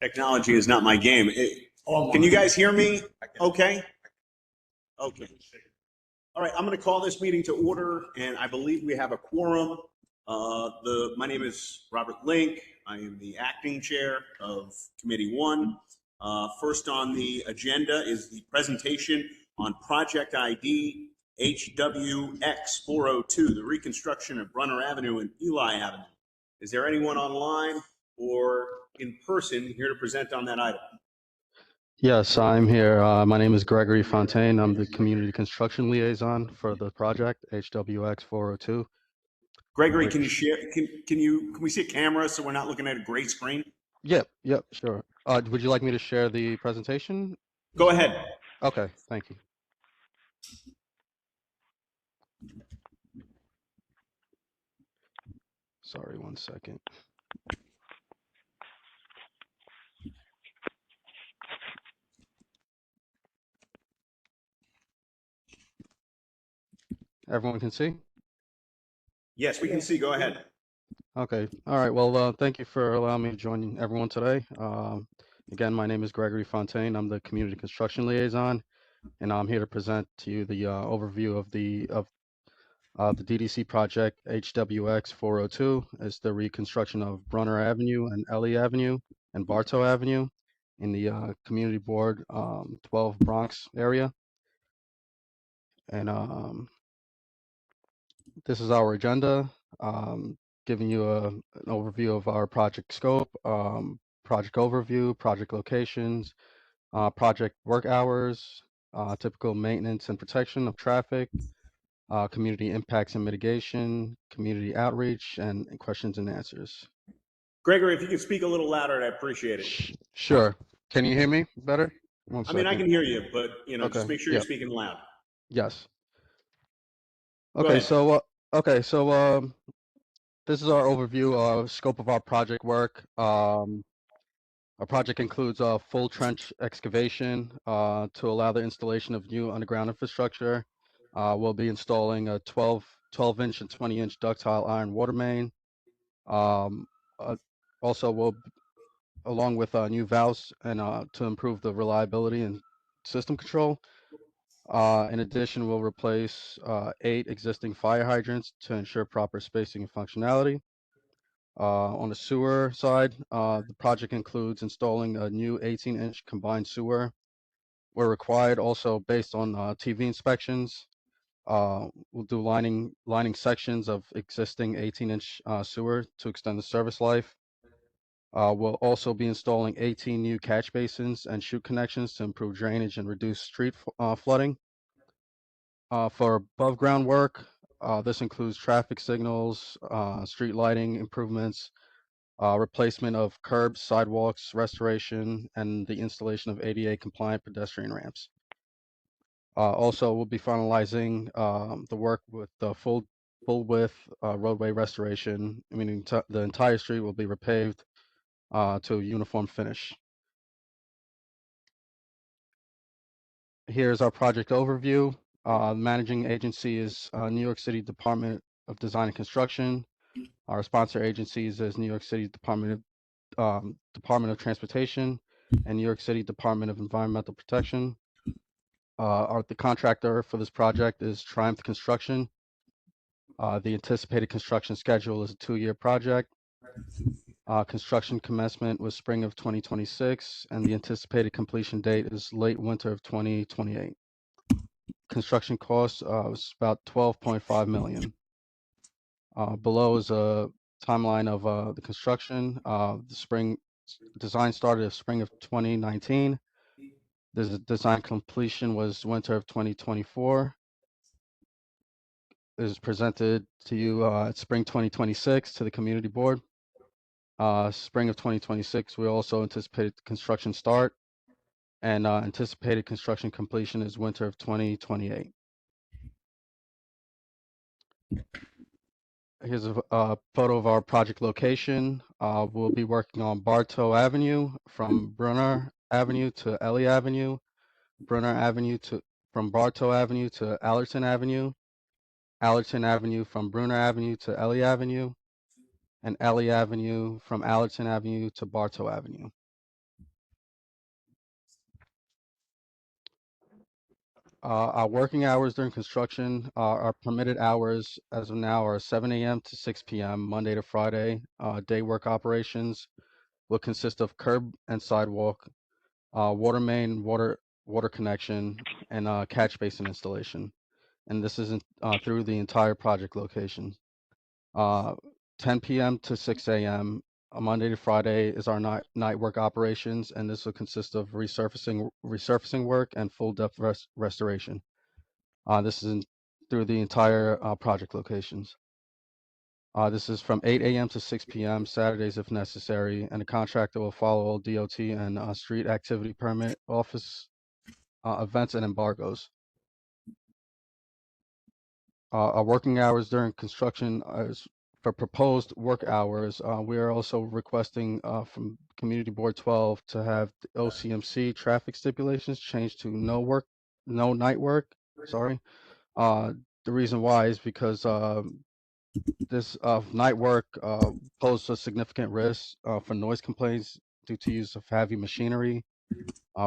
Technology is not my game. Can you guys hear me? Okay. Okay. All right. I'm going to call this meeting to order, and I believe we have a quorum. My name is Robert Link. I am the acting chair of Committee One. First on the agenda is the presentation on Project ID HWX402, the reconstruction of Brunner Avenue and Eli Avenue. Is there anyone online or in person here to present on that item? Yes, I'm here. My name is Gregory Fontaine. I'm the Community Construction Liaison for the project HWX 402. Gregory, can you share? Can we see a camera so we're not looking at a gray screen? Yep, sure. Would you like me to share the presentation? Go ahead. Okay, thank you. Sorry, one second. Everyone can see? Yes, we can see. Go ahead. Okay. All right. Well, thank you for allowing me to join everyone today. Again, my name is Gregory Fontaine. I'm the Community Construction Liaison, and I'm here to present to you the overview of the DDC project HWX 402 is the reconstruction of Brunner Avenue and Ellie Avenue and Bartow Avenue in the Community Board 12 Bronx area. And this is our agenda, giving you an overview of our project scope, project overview, project locations, project work hours, typical maintenance and protection of traffic, community impacts and mitigation, community outreach, and questions and answers. Gregory, if you could speak a little louder, I'd appreciate it. Sure. Can you hear me better? I mean, I can hear you, but okay. Just make sure you're speaking loud. Yes. Okay, so this is our overview scope of our project work. Our project includes a full trench excavation to allow the installation of new underground infrastructure. We'll be installing a 12-inch and 20-inch ductile iron water main. Also, we'll, along with new valves and to improve the reliability and system control. In addition, we'll replace 8 existing fire hydrants to ensure proper spacing and functionality. On the sewer side, the project includes installing a new 18-inch combined sewer. Where required, also based on TV inspections, we'll do lining sections of existing 18-inch sewer to extend the service life. We'll also be installing 18 new catch basins and chute connections to improve drainage and reduce street flooding. For above ground work, this includes traffic signals, street lighting improvements, replacement of curbs, sidewalks, restoration, and the installation of ADA compliant pedestrian ramps. Also, we'll be finalizing the work with the full width roadway restoration, meaning the entire street will be repaved to a uniform finish. Here's our project overview. Managing agency is New York City Department of Design and Construction. Our sponsor agencies is New York City Department of Transportation and New York City Department of Environmental Protection. The contractor for this project is Triumph Construction. The anticipated construction schedule is a 2-year project. Construction commencement was spring of 2026, and the anticipated completion date is late winter of 2028. Construction costs was about $12.5 million. Below is a timeline of the construction. The design started in spring of 2019. The design completion was winter of 2024. It is presented to you at spring 2026 to the community board. Spring of 2026, we also anticipated construction start, and anticipated construction completion is winter of 2028. Here's a photo of our project location. We'll be working on Bartow Avenue from Brunner Avenue to Ellie Avenue, from Bartow Avenue to Allerton Avenue, Allerton Avenue from Brunner Avenue to Ellie Avenue, and Ellie Avenue from Allerton Avenue to Bartow Avenue. Our working hours during construction, our permitted hours as of now are 7 a.m. to 6 p.m. Monday to Friday. Day work operations will consist of curb and sidewalk, water main, water connection, and catch basin installation. And this is through the entire project location. 10 p.m. to 6 a.m. Monday to Friday is our night work operations, and this will consist of resurfacing work and full depth restoration. This is through the entire project locations. This is from 8 a.m. to 6 p.m. Saturdays if necessary, and the contractor will follow all DOT and street activity permit, office events, and embargoes. Our working hours during construction is for proposed work hours. We are also requesting from Community Board 12 to have the OCMC traffic stipulations changed to no night work. Sorry. The reason why is because this night work poses a significant risk for noise complaints due to use of heavy machinery.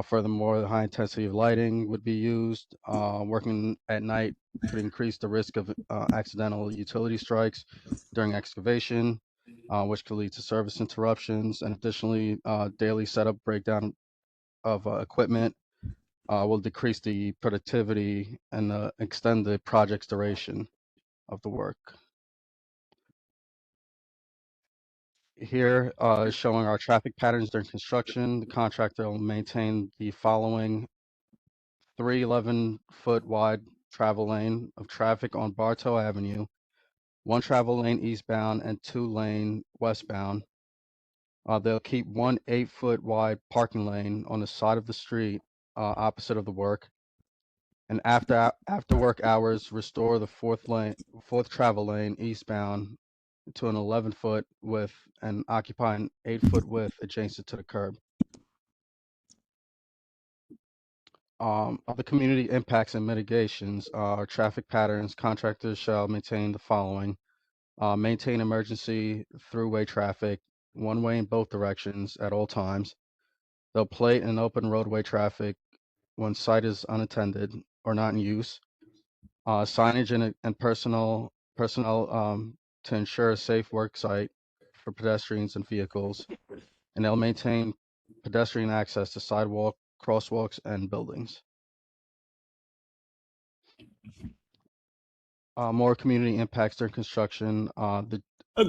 Furthermore, the high intensity of lighting would be used. Working at night could increase the risk of accidental utility strikes during excavation, which could lead to service interruptions. And additionally, daily setup breakdown of equipment will decrease the productivity and extend the project's duration of the work. Here is showing our traffic patterns during construction. The contractor will maintain the following 3 11-foot wide travel lane of traffic on Bartow Avenue, 1 travel lane eastbound and 2 lane westbound. They'll keep 1 8-foot wide parking lane on the side of the street opposite of the work. And after work hours, restore the 4th travel lane eastbound to an 11-foot width and occupy an 8-foot width adjacent to the curb. Other community impacts and mitigations are traffic patterns. Contractors shall maintain the following: maintain emergency throughway traffic, one way in both directions at all times. They'll plate and open roadway traffic when site is unattended or not in use. Signage and personnel to ensure a safe work site for pedestrians and vehicles. And they'll maintain pedestrian access to sidewalk, crosswalks, and buildings. More community impacts during construction. The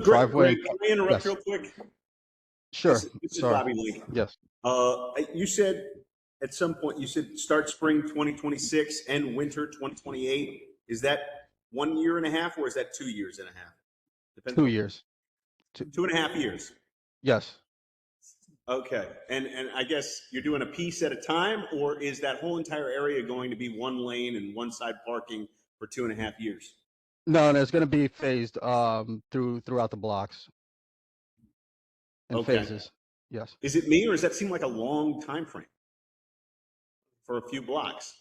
driveway. Greg, can I interrupt Yes. real quick? Sure. This is Sorry. Bobby Lee. Yes. You said at some point, you said start spring 2026 and winter 2028. Is that 1.5 years or is that 2.5 years? Depends 2 years. 2.5 years. Yes. Okay. And I guess you're doing a piece at a time, or is that whole entire area going to be 1 lane and 1 side parking for 2.5 years? No, it's going to be phased throughout the blocks in phases. Yes. Is it me, or does that seem like a long time frame for a few blocks?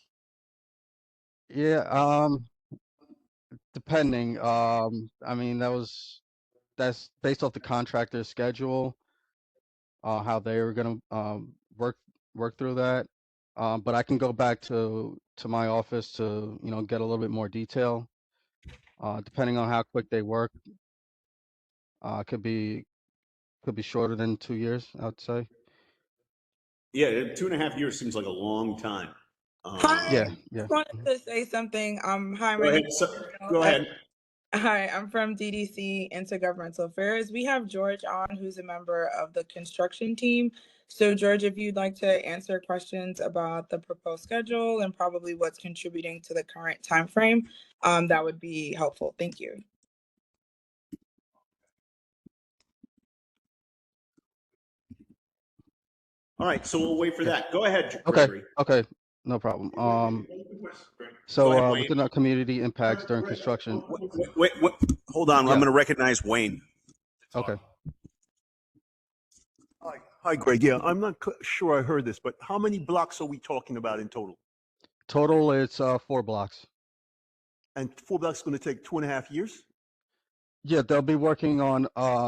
Yeah. Depending. I mean, that's based off the contractor's schedule, how they were going to work through that. But I can go back to my office to get a little bit more detail. Depending on how quick they work, could be shorter than 2 years, I would say. Yeah, 2.5 years seems like a long time. Hi, Yeah. I just wanted to say something. Hi, Go my ahead. name Go ahead. Hi, I'm from DDC Intergovernmental Affairs. We have George on, who's a member of the construction team. So, George, if you'd like to answer questions about the proposed schedule and probably what's contributing to the current time frame, that would be helpful. Thank you. All right, so we'll wait for that. Go ahead, Okay. Gregory. Okay. No problem. So within our community impacts during construction. Wait, hold on. Yeah. I'm going to recognize Wayne. Okay. Hi, Greg. Yeah, I'm not sure I heard this, but how many blocks are we talking about in total? Total, it's 4 blocks. And 4 blocks is going to take 2.5 years? Yeah, they'll be working on,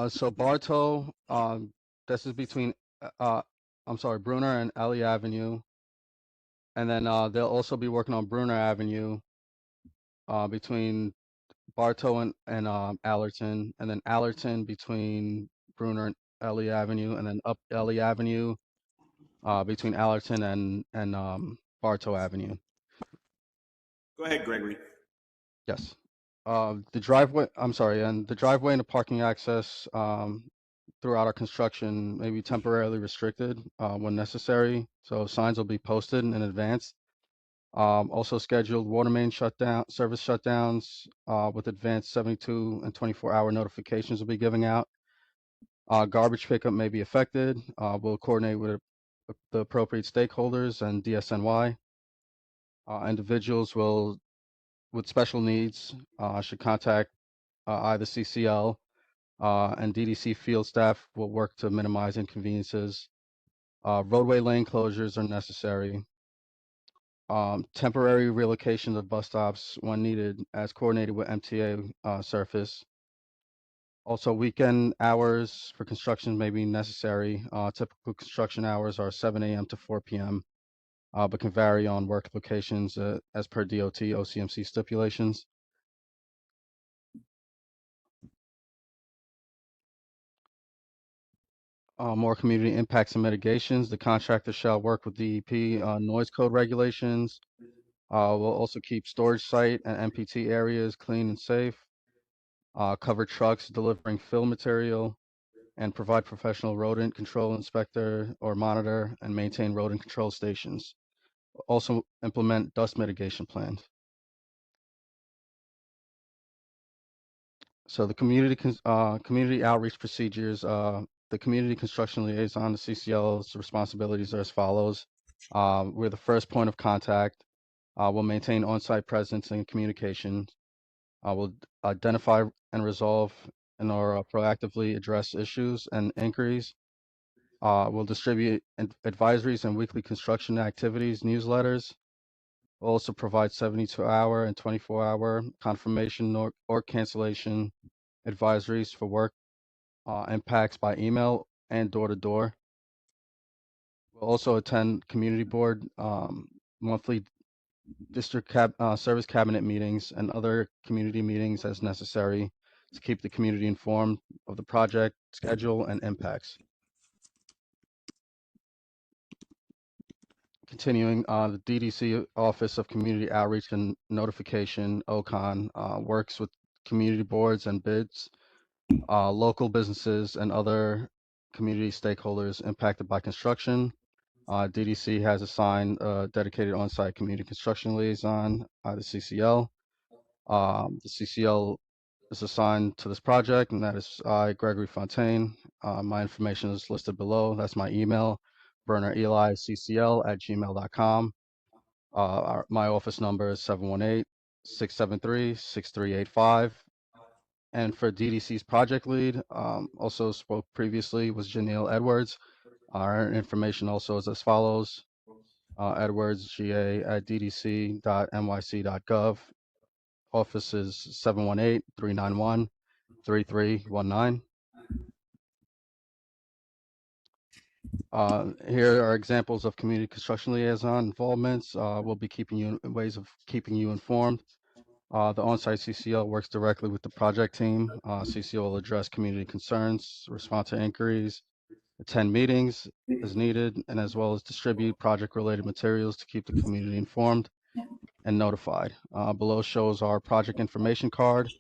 so Bartow, this is between, I'm sorry, Bruner and Ellie Avenue. And then, they'll also be working on Bruner Avenue, between Bartow and Allerton, and then Allerton between Bruner and Ellie Avenue, and then up Ellie Avenue, between Allerton and Bartow Avenue. Go ahead, Gregory. Yes. The driveway, I'm sorry, and the driveway and the parking access throughout our construction may be temporarily restricted when necessary. So signs will be posted in advance. Also scheduled water main service shutdowns with advanced 72 and 24-hour notifications will be giving out. Garbage pickup may be affected. We'll coordinate with the appropriate stakeholders and DSNY. Individuals with special needs should contact either CCL and DDC field staff will work to minimize inconveniences. Roadway lane closures are necessary. Temporary relocation of bus stops when needed as coordinated with MTA surface. Also, weekend hours for construction may be necessary. Typical construction hours are 7 a.m. to 4 p.m., but can vary on work locations as per DOT OCMC stipulations. More community impacts and mitigations. The contractor shall work with DEP noise code regulations. We'll also keep storage site and MPT areas clean and safe. Cover trucks delivering fill material, and provide professional rodent control inspector or monitor and maintain rodent control stations. Also implement dust mitigation plans. So the community outreach procedures, the community construction liaison, the CCL's responsibilities are as follows. We're the first point of contact. We'll maintain on-site presence and communication. We'll identify and resolve and/or proactively address issues and inquiries. We'll distribute advisories and weekly construction activities newsletters. We'll also provide 72-hour and 24-hour confirmation or cancellation advisories for work impacts by email and door-to-door. We'll also attend community board monthly district service cabinet meetings and other community meetings as necessary to keep the community informed of the project schedule and impacts. Continuing, the DDC Office of Community Outreach and Notification, OCON, works with community boards and bids, local businesses, and other community stakeholders impacted by construction. DDC has assigned a dedicated on-site community construction liaison, the CCL. The CCL is assigned to this project, and that is I, Gregory Fontaine. My information is listed below. That's my email, burnereliccl@gmail.com. My office number is 718-673-6385. And for DDC's project lead, also spoke previously, was Janelle Edwards. Our information also is as follows. edwardsga@ddc.nyc.gov. Office is 718-391-3319. Here are examples of community construction liaison involvements. We'll be keeping you ways of keeping you informed. The on-site CCL works directly with the project team. CCL will address community concerns, respond to inquiries, attend meetings as needed, and as well as distribute project-related materials to keep the community informed and notified. Below shows our project information card.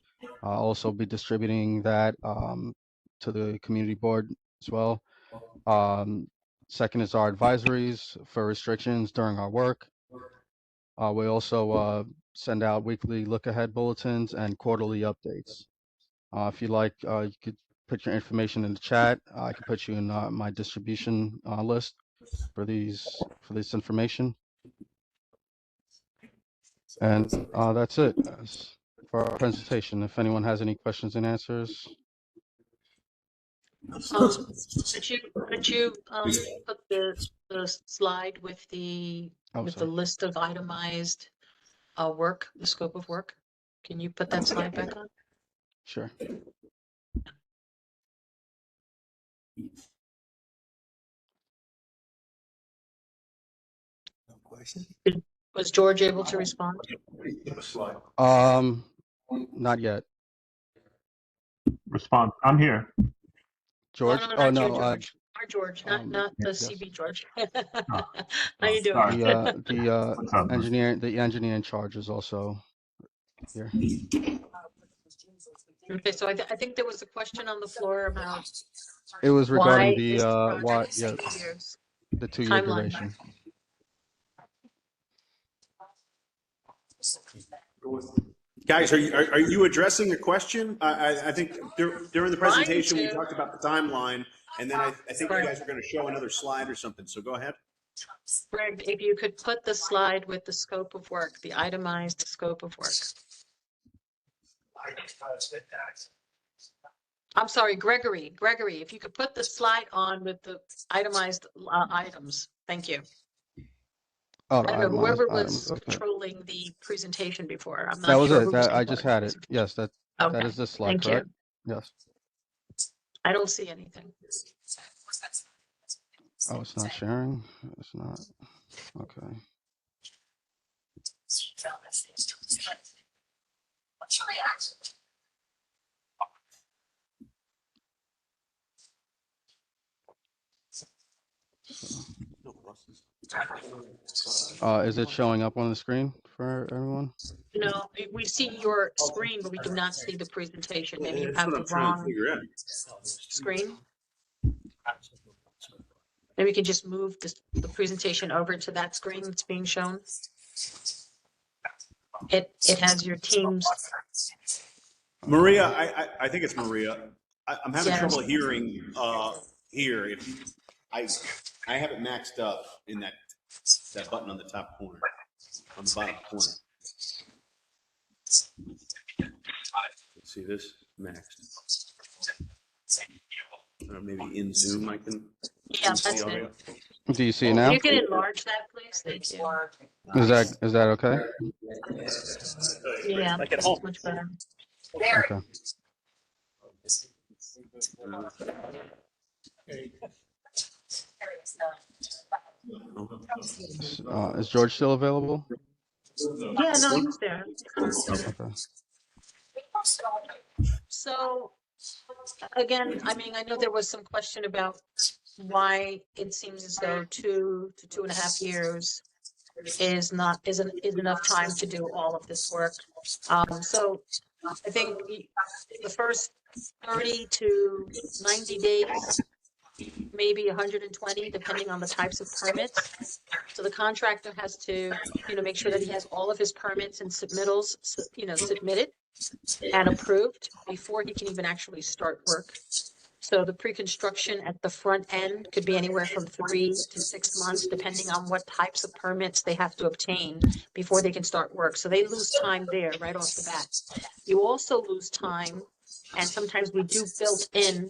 I'll also be distributing that to the community board as well. Second is our advisories for restrictions during our work. We also send out weekly look-ahead bulletins and quarterly updates. If you like, you could put your information in the chat. I can put you in my distribution list for this information. And that's it for our presentation. If anyone has any questions and answers. Could you put the slide with the list of itemized work, the scope of work? Can you put that slide back on? Sure. No question. Was George able to respond? Not yet. Response. I'm here. George? No, Oh, not you, no. George. Our George, not the Yes. CB George. Oh, How you doing? sorry. The What's up? engineer in charge is also here. Okay, so I think there was a question on the floor about It was regarding why the this why project is 2 years the 2-year timeline. duration. Guys, are you addressing a question? I think during the presentation, we to. talked about the timeline, and then I think you Right. guys are going to show another slide or something. So go ahead. Greg, if you could put the slide with the scope of work, the itemized scope of work. I'm sorry, Gregory, if you could put the slide on with the itemized items. Thank you. Oh, I don't know, itemized whoever items. was Okay. controlling the presentation before. I'm That not was sure it. who was That I just controlling had the it. Yes, that presentation. is this slide, Thank correct? you. Yes. I don't see anything. Oh, it's not sharing. It's not. Okay. Is it showing up on the screen for everyone? No, we see your screen, but we do not see the presentation. Maybe you That's have what the I'm trying to wrong figure out. screen. Maybe we can just move the presentation over to that screen that's being shown. It has your team's. Maria, I think it's Maria. I'm having Yeah. trouble hearing here. If I have it maxed up in that button on the top corner, on the bottom corner. Let's see this maxed. Maybe in Zoom I can. Yeah, that's it. Do you see it now? You can enlarge that, please. Thank you. Is that okay? Yeah, that's much better. Okay. Is George still available? Yeah, no, he's there. Okay. So again, I mean, I know there was some question about why it seems as though 2 to 2.5 years is enough time to do all of this work. So I think the first 30 to 90 days, maybe 120, depending on the types of permits. So the contractor has to, make sure that he has all of his permits and submittals, submitted and approved before he can even actually start work. So the pre-construction at the front end could be anywhere from 3 to 6 months, depending on what types of permits they have to obtain before they can start work. So they lose time there right off the bat. You also lose time, and sometimes we do built in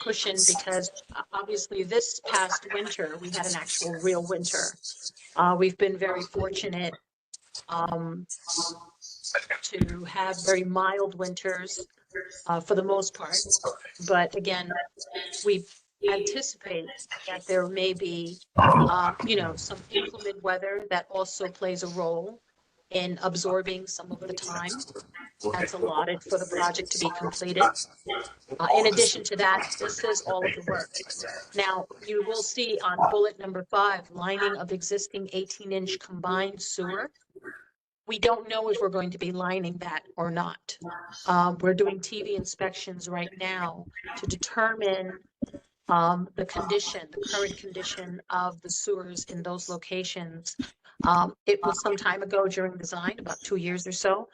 cushion because obviously this past winter, we had an actual real winter. We've been very fortunate to have very mild winters for the most part. But again, we anticipate that there may be, some inclement weather that also plays a role in absorbing some of the time that's allotted for the project to be completed. In addition to that, this is all of the work. Now, you will see on bullet number 5, lining of existing 18-inch combined sewer. We don't know if we're going to be lining that or not. We're doing TV inspections right now to determine the current condition of the sewers in those locations. It was some time ago during design, about 2 years or so,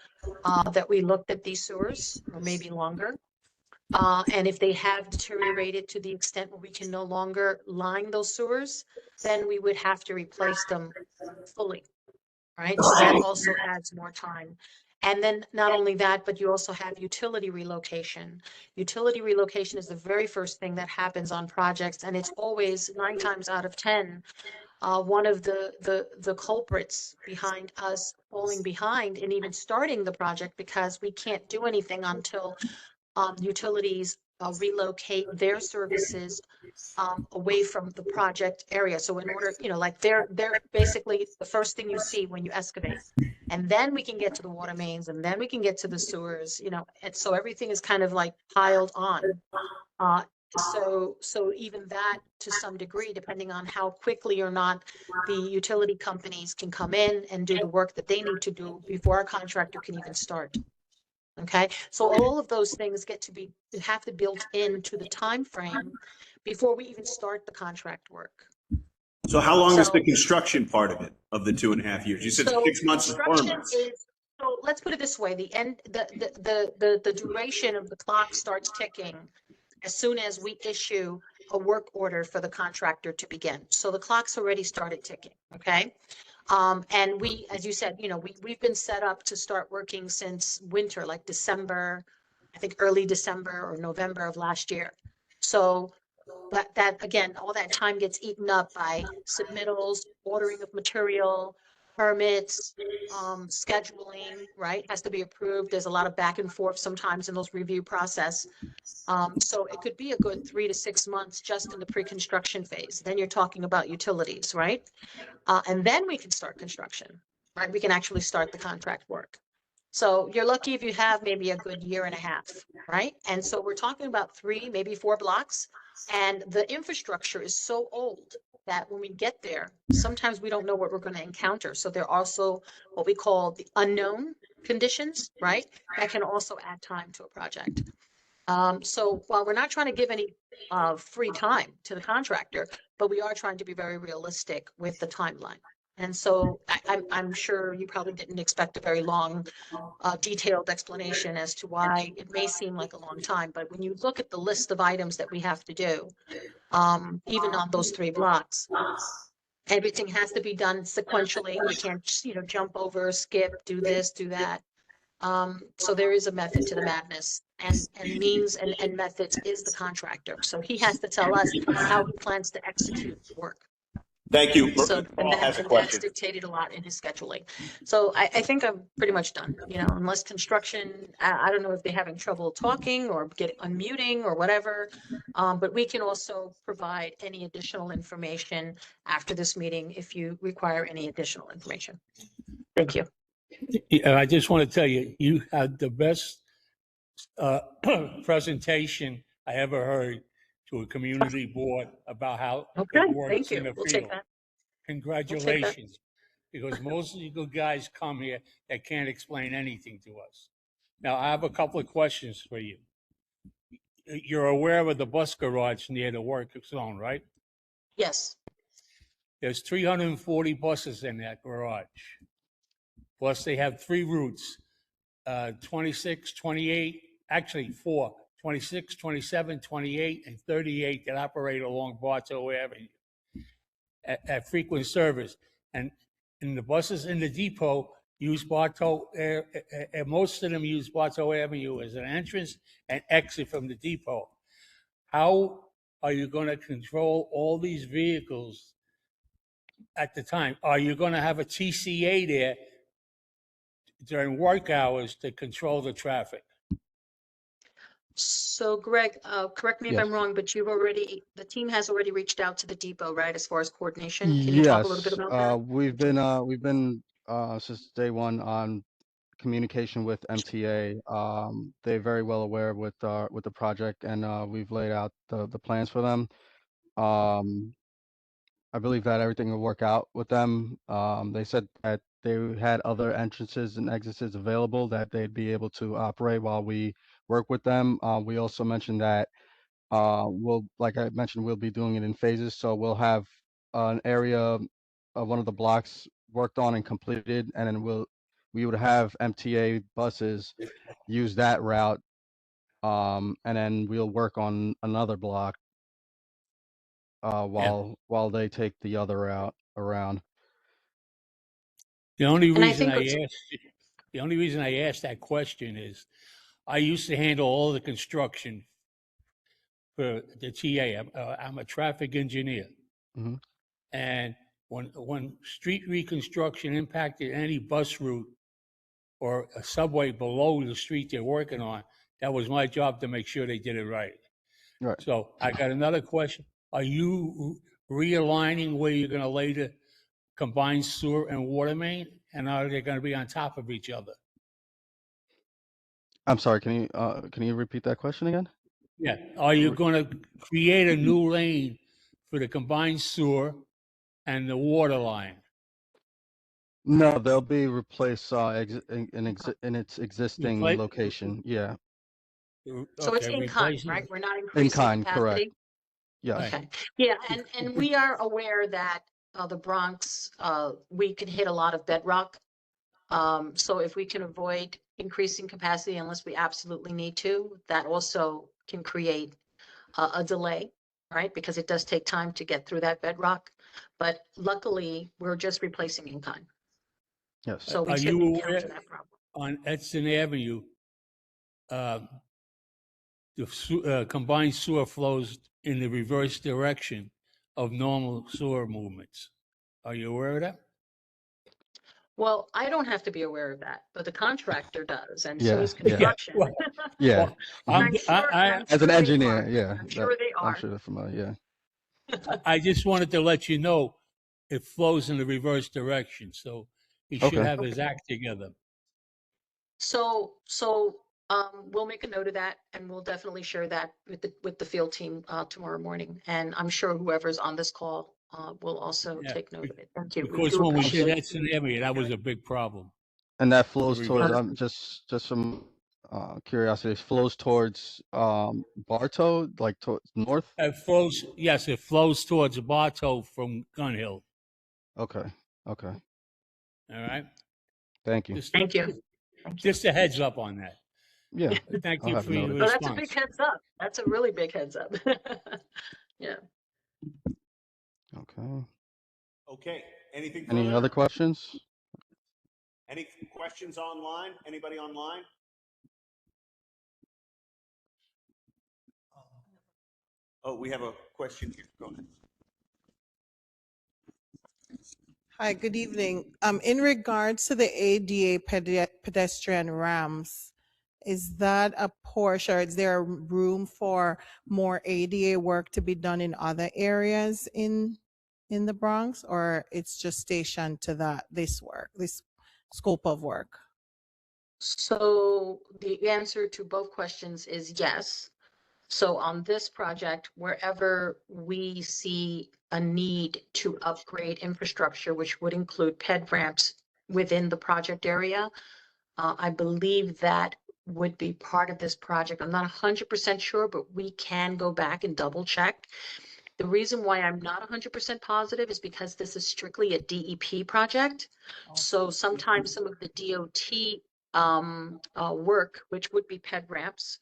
that we looked at these sewers, or maybe longer. And if they have deteriorated to the extent where we can no longer line those sewers, then we would have to replace them fully, right? So that also adds more time. And then not only that, but you also have utility relocation. Utility relocation is the very first thing that happens on projects, and it's always 9 times out of 10 one of the culprits behind us falling behind and even starting the project, because we can't do anything until utilities relocate their services away from the project area. So in order, like they're basically the first thing you see when you excavate. And then we can get to the water mains, and then we can get to the sewers, and so everything is kind of like piled on. So even that, to some degree, depending on how quickly or not the utility companies can come in and do the work that they need to do before our contractor can even start. Okay, so all of those things have to built into the time frame before we even start the contract work. So how long is So- the construction part of it, of the 2.5 years? You said So 6 months of construction permits. so let's put it this way, the duration of the clock starts ticking as soon as we issue a work order for the contractor to begin. So the clock's already started ticking, okay? And we, as you said, we've been set up to start working since winter, like December, I think early December or November of last year. So that again, all that time gets eaten up by submittals, ordering of material, permits, scheduling, right? Has to be approved. There's a lot of back and forth sometimes in those review process. So it could be a good 3 to 6 months just in the pre-construction phase. Then you're talking about utilities, right? And then we can start construction, right? We can actually start the contract work. So you're lucky if you have maybe a good year and a half, right? And so we're talking about 3, maybe 4 blocks. And the infrastructure is so old that when we get there, sometimes we don't know what we're going to encounter. So there are also what we call the unknown conditions, right? That can also add time to a project. So while we're not trying to give any free time to the contractor, but we are trying to be very realistic with the timeline. And so I'm sure you probably didn't expect a very long, detailed explanation as to why it may seem like a long time. But when you look at the list of items that we have to do, even on those 3 blocks, everything has to be done sequentially. We can't, jump over, skip, do this, do that. So there is a method to the madness, and means and methods is the contractor. So he has to tell us how he plans to execute the work. Thank you. So, Paul has a that's question. dictated a lot in his scheduling. So I think I'm pretty much done, unless construction, I don't know if they're having trouble talking or unmuting or whatever. But we can also provide any additional information after this meeting if you require any additional information. Thank you. Yeah, I just want to tell you, you had the best presentation I ever heard to a community board about how Okay, it works thank in you. the We'll take field. that. Congratulations, because most of you guys come here that can't explain anything to us. Now, I have a couple of questions for you. You're aware of the bus garage near the work zone, right? Yes. There's 340 buses in that garage. Plus, they have 3 routes, 26, 28, actually 4, 26, 27, 28, and 38 that operate along Bartow Avenue at frequent service. And the buses in the depot use Bartow, most of them use Bartow Avenue as an entrance and exit from the depot. How are you going to control all these vehicles at the time? Are you going to have a TCA there during work hours to control the traffic? So Greg, correct me if I'm Yes. wrong, but the team has already reached out to the depot, right, as far as coordination? Can you talk a little bit Yes, about that? we've been since day one on communication with MTA. They're very well aware with the project, and we've laid out the plans for them. I believe that everything will work out with them. They said that they had other entrances and exits available that they'd be able to operate while we work with them. We also mentioned that like I mentioned, we'll be doing it in phases. So we'll have an area of one of the blocks worked on and completed, and then we would have MTA buses use that route, and then we'll work on another block while they take the other route around. The only And I reason think the only reason I asked that question is I used to handle all the construction for the TA. I'm a traffic engineer. Mhm. And when street reconstruction impacted any bus route or a subway below the street they're working on, that was my job to make sure they did it right. Right. So I got another question. Are you realigning where you're going to lay the combined sewer and water main? And are they going to be on top of each other? I'm sorry, can you repeat that question again? Yeah. Are you going to create a new lane for the combined sewer and the water line? No, they'll be replaced in its existing Replace, location. Yeah, So it's okay, in kind, replacing right? it. We're not in increasing kind, correct. capacity. Yes. Right. Okay. Yeah, and we are aware that the Bronx, we can hit a lot of bedrock. So if we can avoid increasing capacity unless we absolutely need to, that also can create a delay, right? Because it does take time to get through that bedrock. But luckily, we're just replacing in kind. Yes. So we Are shouldn't you encounter aware that problem. on Edson Avenue, uh, the combined sewer flows in the reverse direction of normal sewer movements? Are you aware of that? Well, I don't have to be aware of that, but the contractor does, and so Yeah, is yeah, Yeah. construction. Well, yeah. well, And I'm, I'm As an sure they engineer, are. yeah, I'm that sure they I'm are. sure they're familiar. Yeah. I just wanted to let you know it flows in the reverse direction, so he should Okay. have his act together. So, we'll make a note of that, and we'll definitely share that with the field team tomorrow morning. And I'm sure whoever's on this call will also Yeah, take note of it. Thank you. We because do when we did appreciate Edson Avenue, that was a big problem. And that The flows towards, reverse. just from curiosity, flows towards Bartow, like towards north? It flows, yes, it flows towards Bartow from Gun Hill. Okay. Okay. All right. Thank you. Just, Thank you. Thank you. just a heads up on that. Yeah, Thank I'll you have for it your noted. So that's a big response. heads up. That's a really big heads up. Yeah. Okay. Okay, anything Any further? other questions? Any questions online? Anybody online? Oh, we have a question here. Go ahead. Hi, good evening. In regards to the ADA pedestrian ramps, is that a portion, or is there room for more ADA work to be done in other areas in the Bronx, or it's just stationed to this scope of work? So the answer to both questions is yes. So on this project, wherever we see a need to upgrade infrastructure, which would include ped ramps within the project area, I believe that would be part of this project. I'm not 100% sure, but we can go back and double check. The reason why I'm not 100% positive is because this is strictly a DEP project. So sometimes some of the DOT work, which would be ped ramps,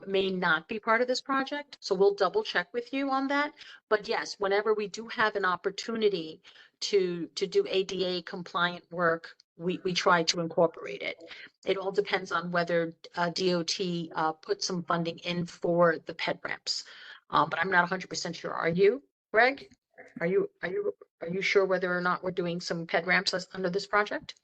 may not be part of this project. So we'll double check with you on that. But yes, whenever we do have an opportunity to do ADA compliant work, we try to incorporate it. It all depends on whether DOT put some funding in for the ped ramps. But I'm not 100% sure. Are you, Greg? Are you sure whether or not we're doing some ped ramps under this project?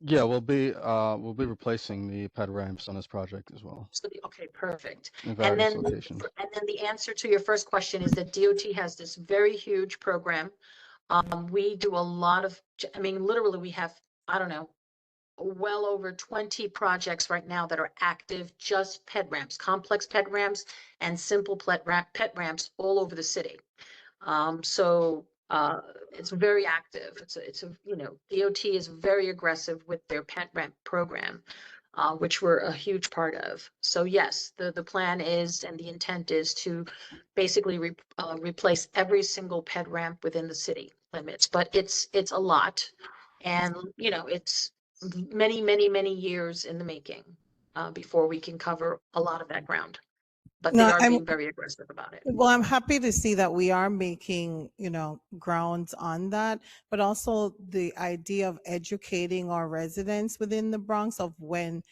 Yeah, we'll be replacing the ped ramps on this project as well So, okay, perfect. in And various then, locations. the answer to your first question is that DOT has this very huge program. We do a lot of, I mean, literally we have, I don't know, well over 20 projects right now that are active, just ped ramps, complex ped ramps and simple ped ramps all over the city. So it's very active. It's a, DOT is very aggressive with their ped ramp program, which we're a huge part of. So yes, the plan is, and the intent is to basically replace every single ped ramp within the city limits, but it's a lot. And, it's many years in the making before we can cover a lot of that ground. But they No, are being very aggressive about it. Well, I'm happy to see that we are making, grounds on that, but also the idea of educating our residents within the Bronx of when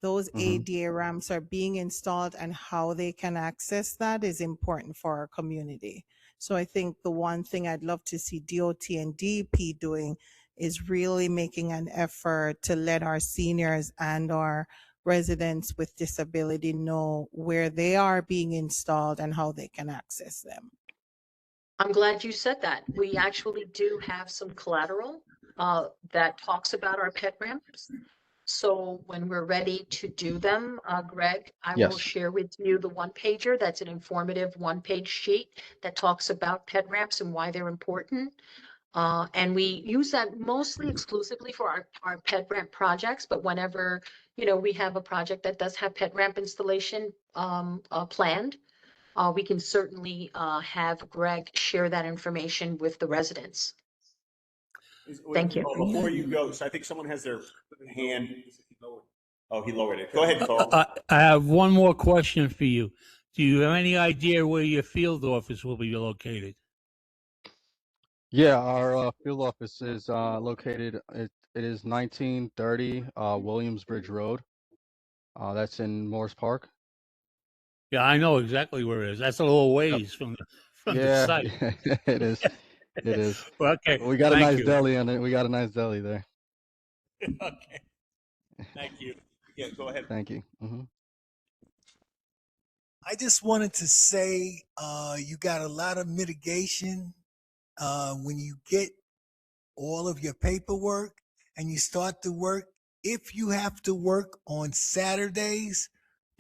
those ADA ramps are being installed and how they can access that is important for our community. So I think the one thing I'd love to see DOT and DEP doing is really making an effort to let our seniors and our residents with disability know where they are being installed and how they can access them. I'm glad you said that. We actually do have some collateral that talks about our ped ramps. So when we're ready to do them, Greg, I will Yes. share with you the one pager. That's an informative one-page sheet that talks about ped ramps and why they're important. And we use that mostly exclusively for our ped ramp projects, but whenever, we have a project that does have ped ramp installation planned, we can certainly have Greg share that information with the residents. Thank you. Oh, before you go, so I think someone has their hand. Oh, he lowered it. Go ahead, Carl. I have one more question for you. Do you have any idea where your field office will be located? Yeah, our field office is located. It is 1930 Williamsbridge Road. That's in Morris Park. Yeah, I know exactly where it is. That's a little ways from the Yeah, site. it is. It is. Well, okay. But we got a thank nice you. deli on it. We got a nice deli there. Okay. Thank you. Yeah, go ahead. Thank you. I just wanted to say you got a lot of mitigation when you get all of your paperwork and you start to work. If you have to work on Saturdays,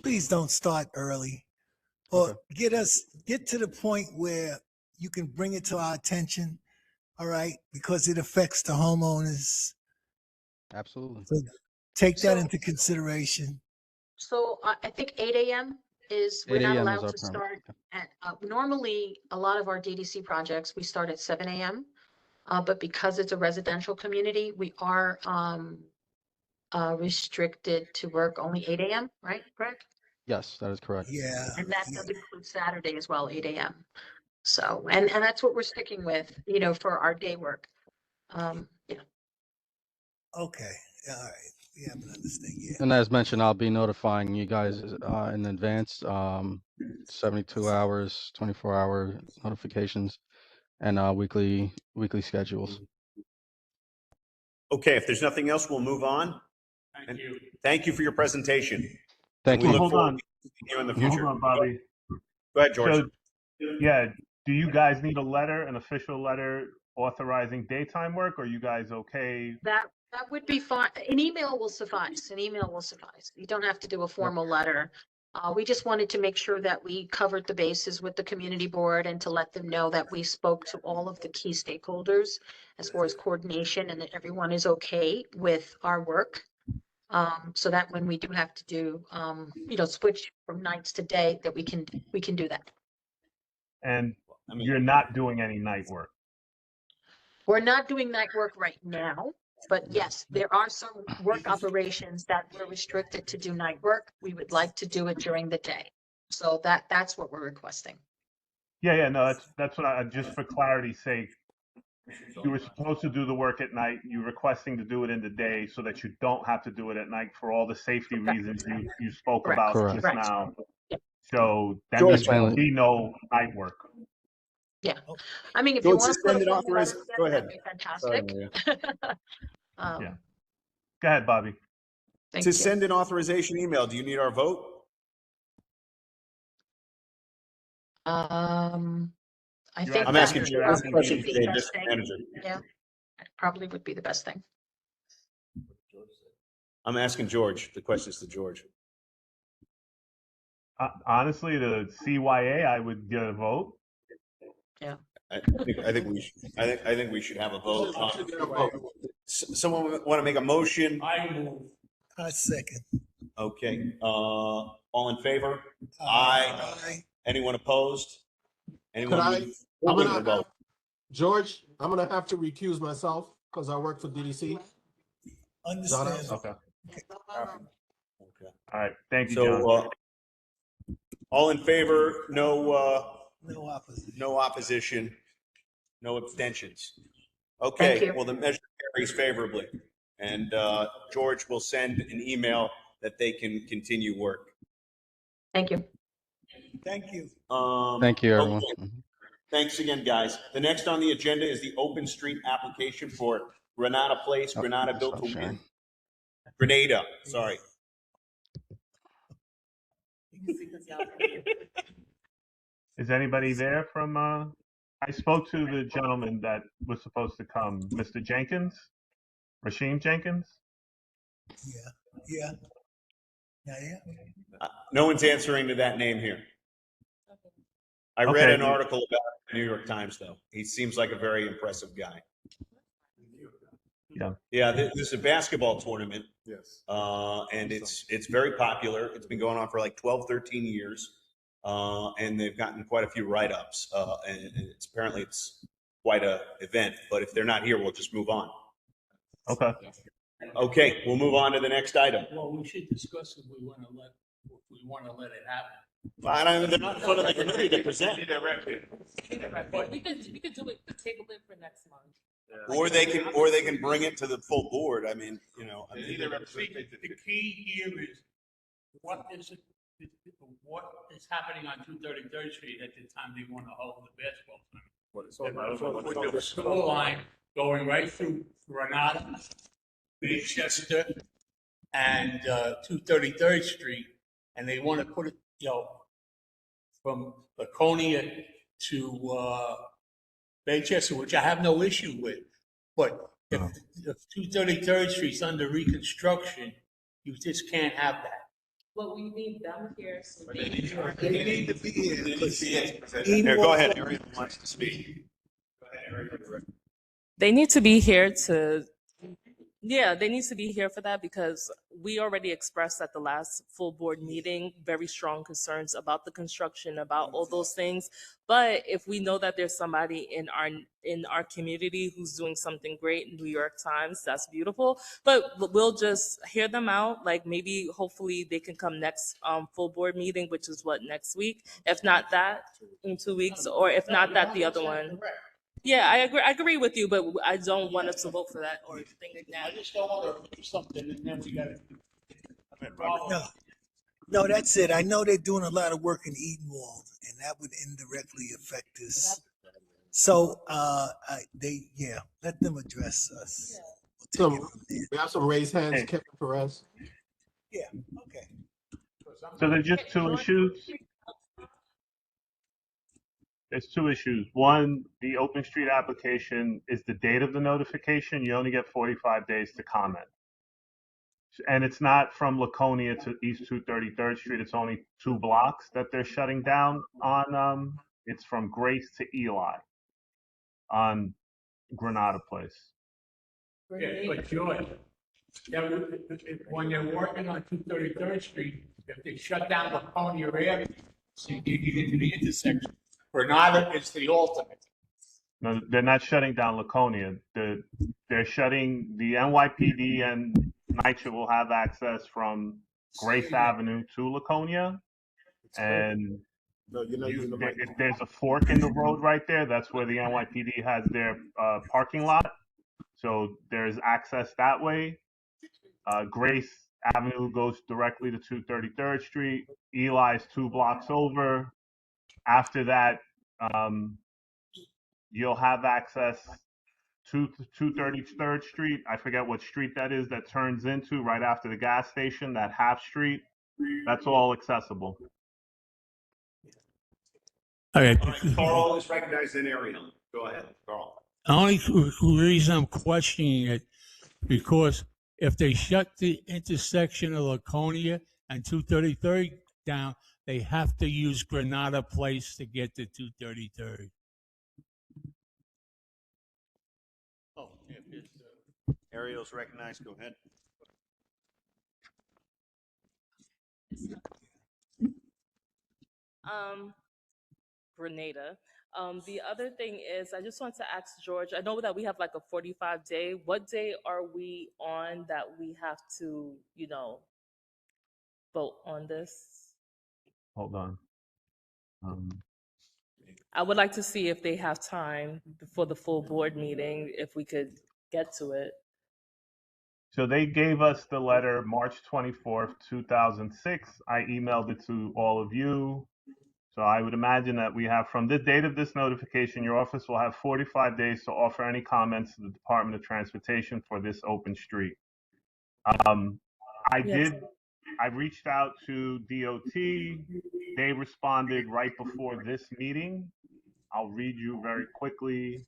please don't start early. Or get to the point where you can bring it to our attention, all right? Because it affects the homeowners. Absolutely. So take that into consideration. So I think 8 a.m. is, we're 8 not a.m. is allowed our to permit. start at, normally, a lot of our DDC projects, we start at 7 a.m. But because it's a residential community, we are restricted to work only 8 a.m., right, Greg? Yes, that is correct. Yeah. And that does include Saturday as well, 8 a.m. So, and that's what we're sticking with, for our day work. Yeah. Okay. All right. We have an understanding. Yeah. And as mentioned, I'll be notifying you guys in advance, 72 hours, 24-hour notifications, and weekly schedules. Okay, if there's nothing else, we'll move on. Thank you. Thank you for your presentation. Thank We you. look Hold forward on. to seeing you in the Hold future. on, Bobby. Go ahead, George. So, yeah, do you guys need a letter, an official letter authorizing daytime work, or are you guys okay? That would be fine. An email will suffice. An email will suffice. You don't have to do a formal letter. We just wanted to make sure that we covered the bases with the community board and to let them know that we spoke to all of the key stakeholders as far as coordination and that everyone is okay with our work. So that when we do have to do, switch from nights to day, that we can do that. And you're not doing any night work. We're not doing night work right now, but yes, there are some work operations that we're restricted to do night work. We would like to do it during the day. So that's what we're requesting. Yeah, no, that's what just for clarity's sake, you were supposed to do the work at night. You're requesting to do it in the day so that you don't have to do it at night for all the safety reasons you spoke Correct. about Correct. just now. So that George, means there'll be no night work. Yeah. I mean, if George, you want to put a suspended formal letter authorization. Go together, ahead. that'd be fantastic. Yeah. Go ahead, Bobby. Thank To you. send an authorization email, do you need our vote? I think I'm that asking would George. probably Question be for the the best district thing. manager. Yeah, it probably would be the best thing. I'm asking George. The question's to George. Honestly, the CYA, I would get a vote. Yeah. I think we should have a vote. Someone want to make a motion? I move. I second. Okay. All in favor? Aye. Anyone opposed? Anyone? I'm gonna vote? George, I'm gonna have to recuse myself because I work for DDC. Understand. Okay. Okay. All right. Thank you, So, John. all in favor? No. No opposition. No opposition. No abstentions. Okay. Thank you. Well, the measure carries favorably, and George will send an email that they can continue work. Thank you. Thank you. Thank you, everyone. Okay. Thanks again, guys. The next on the agenda is the open street application for Granada Place. Granada built to win. Grenada, sorry. Is anybody there from, I spoke to the gentleman that was supposed to come, Mr. Jenkins, Rasheem Jenkins. Yeah. No one's answering to that name here. I read Okay. an article about it in the New York Times, though. He seems like a very impressive guy. Yeah, this is a basketball tournament. Yes. And it's very popular. It's been going on for like 12, 13 years. And they've gotten quite a few write-ups. And apparently it's quite a event. But if they're not here, we'll just move on. Okay. Okay, we'll move on to the next item. Well, we should discuss if we want to let it happen. They're not in front of the committee to present. We could do it, we could table it for next month. Or they can bring it to the full board. I mean, The key here is what is happening on 233rd Street at the time they want to hold the basketball tournament. With the school line going right through Granada, Manchester, and 233rd Street, and they want to put it, from Laconia to Manchester, which I have no issue with. But if 233rd Street's under reconstruction, you just can't have that. Well, we need them here. So They need to be here. Here, go ahead. Ariel wants to speak. They need to be here to, they need to be here for that because we already expressed at the last full board meeting very strong concerns about the construction, about all those things. But if we know that there's somebody in our community who's doing something great, New York Times, that's beautiful. But we'll just hear them out. Like maybe, hopefully, they can come next full board meeting, which is next week. If not that, in 2 weeks, or if not that, the other one. Yeah, I agree with you, but I don't want us to vote for that or think like that. I just don't want to do something and then we got to. No, that's it. I know they're doing a lot of work in Edenwald, and that would indirectly affect us. So, let them address us. We'll take it from there. We have some raised hands, Kevin Perez. Yeah, okay. So there's just two issues. There's two issues. One, the open street application is the date of the notification. You only get 45 days to comment. And it's not from Laconia to East 233rd Street. It's only 2 blocks that they're shutting down on. It's from Grace to Eli on Granada Place. Yeah, but George, when they're working on 233rd Street, if they shut down Laconia area, so you can get into the intersection. Granada is the alternate. No, they're not shutting down Laconia. They're shutting the NYPD and NYCHA will have access from Grace Avenue to Laconia. And if there's a fork in the road right there, that's where the NYPD has their parking lot. So there's access that way. Grace Avenue goes directly to 233rd Street. Eli's 2 blocks over. After that, you'll have access to 233rd Street. I forget what street that is that turns into right after the gas station, that half street. That's all accessible. All right. Carl is recognized in Ariel. Go ahead, Carl. The only reason I'm questioning it, because if they shut the intersection of Laconia and 233rd down, they have to use Granada Place to get to 233rd. Oh, Ariel's recognized. Go ahead. Grenada. The other thing is, I just want to ask George, I know that we have like a 45-day. What day are we on that we have to, vote on this? Hold on. I would like to see if they have time before the full board meeting, if we could get to it. So they gave us the letter March 24th, 2006. I emailed it to all of you. So I would imagine that we have, from the date of this notification, your office will have 45 days to offer any comments to the Department of Transportation for this open street. I did I reached out to DOT. They responded right before this meeting. I'll read you very quickly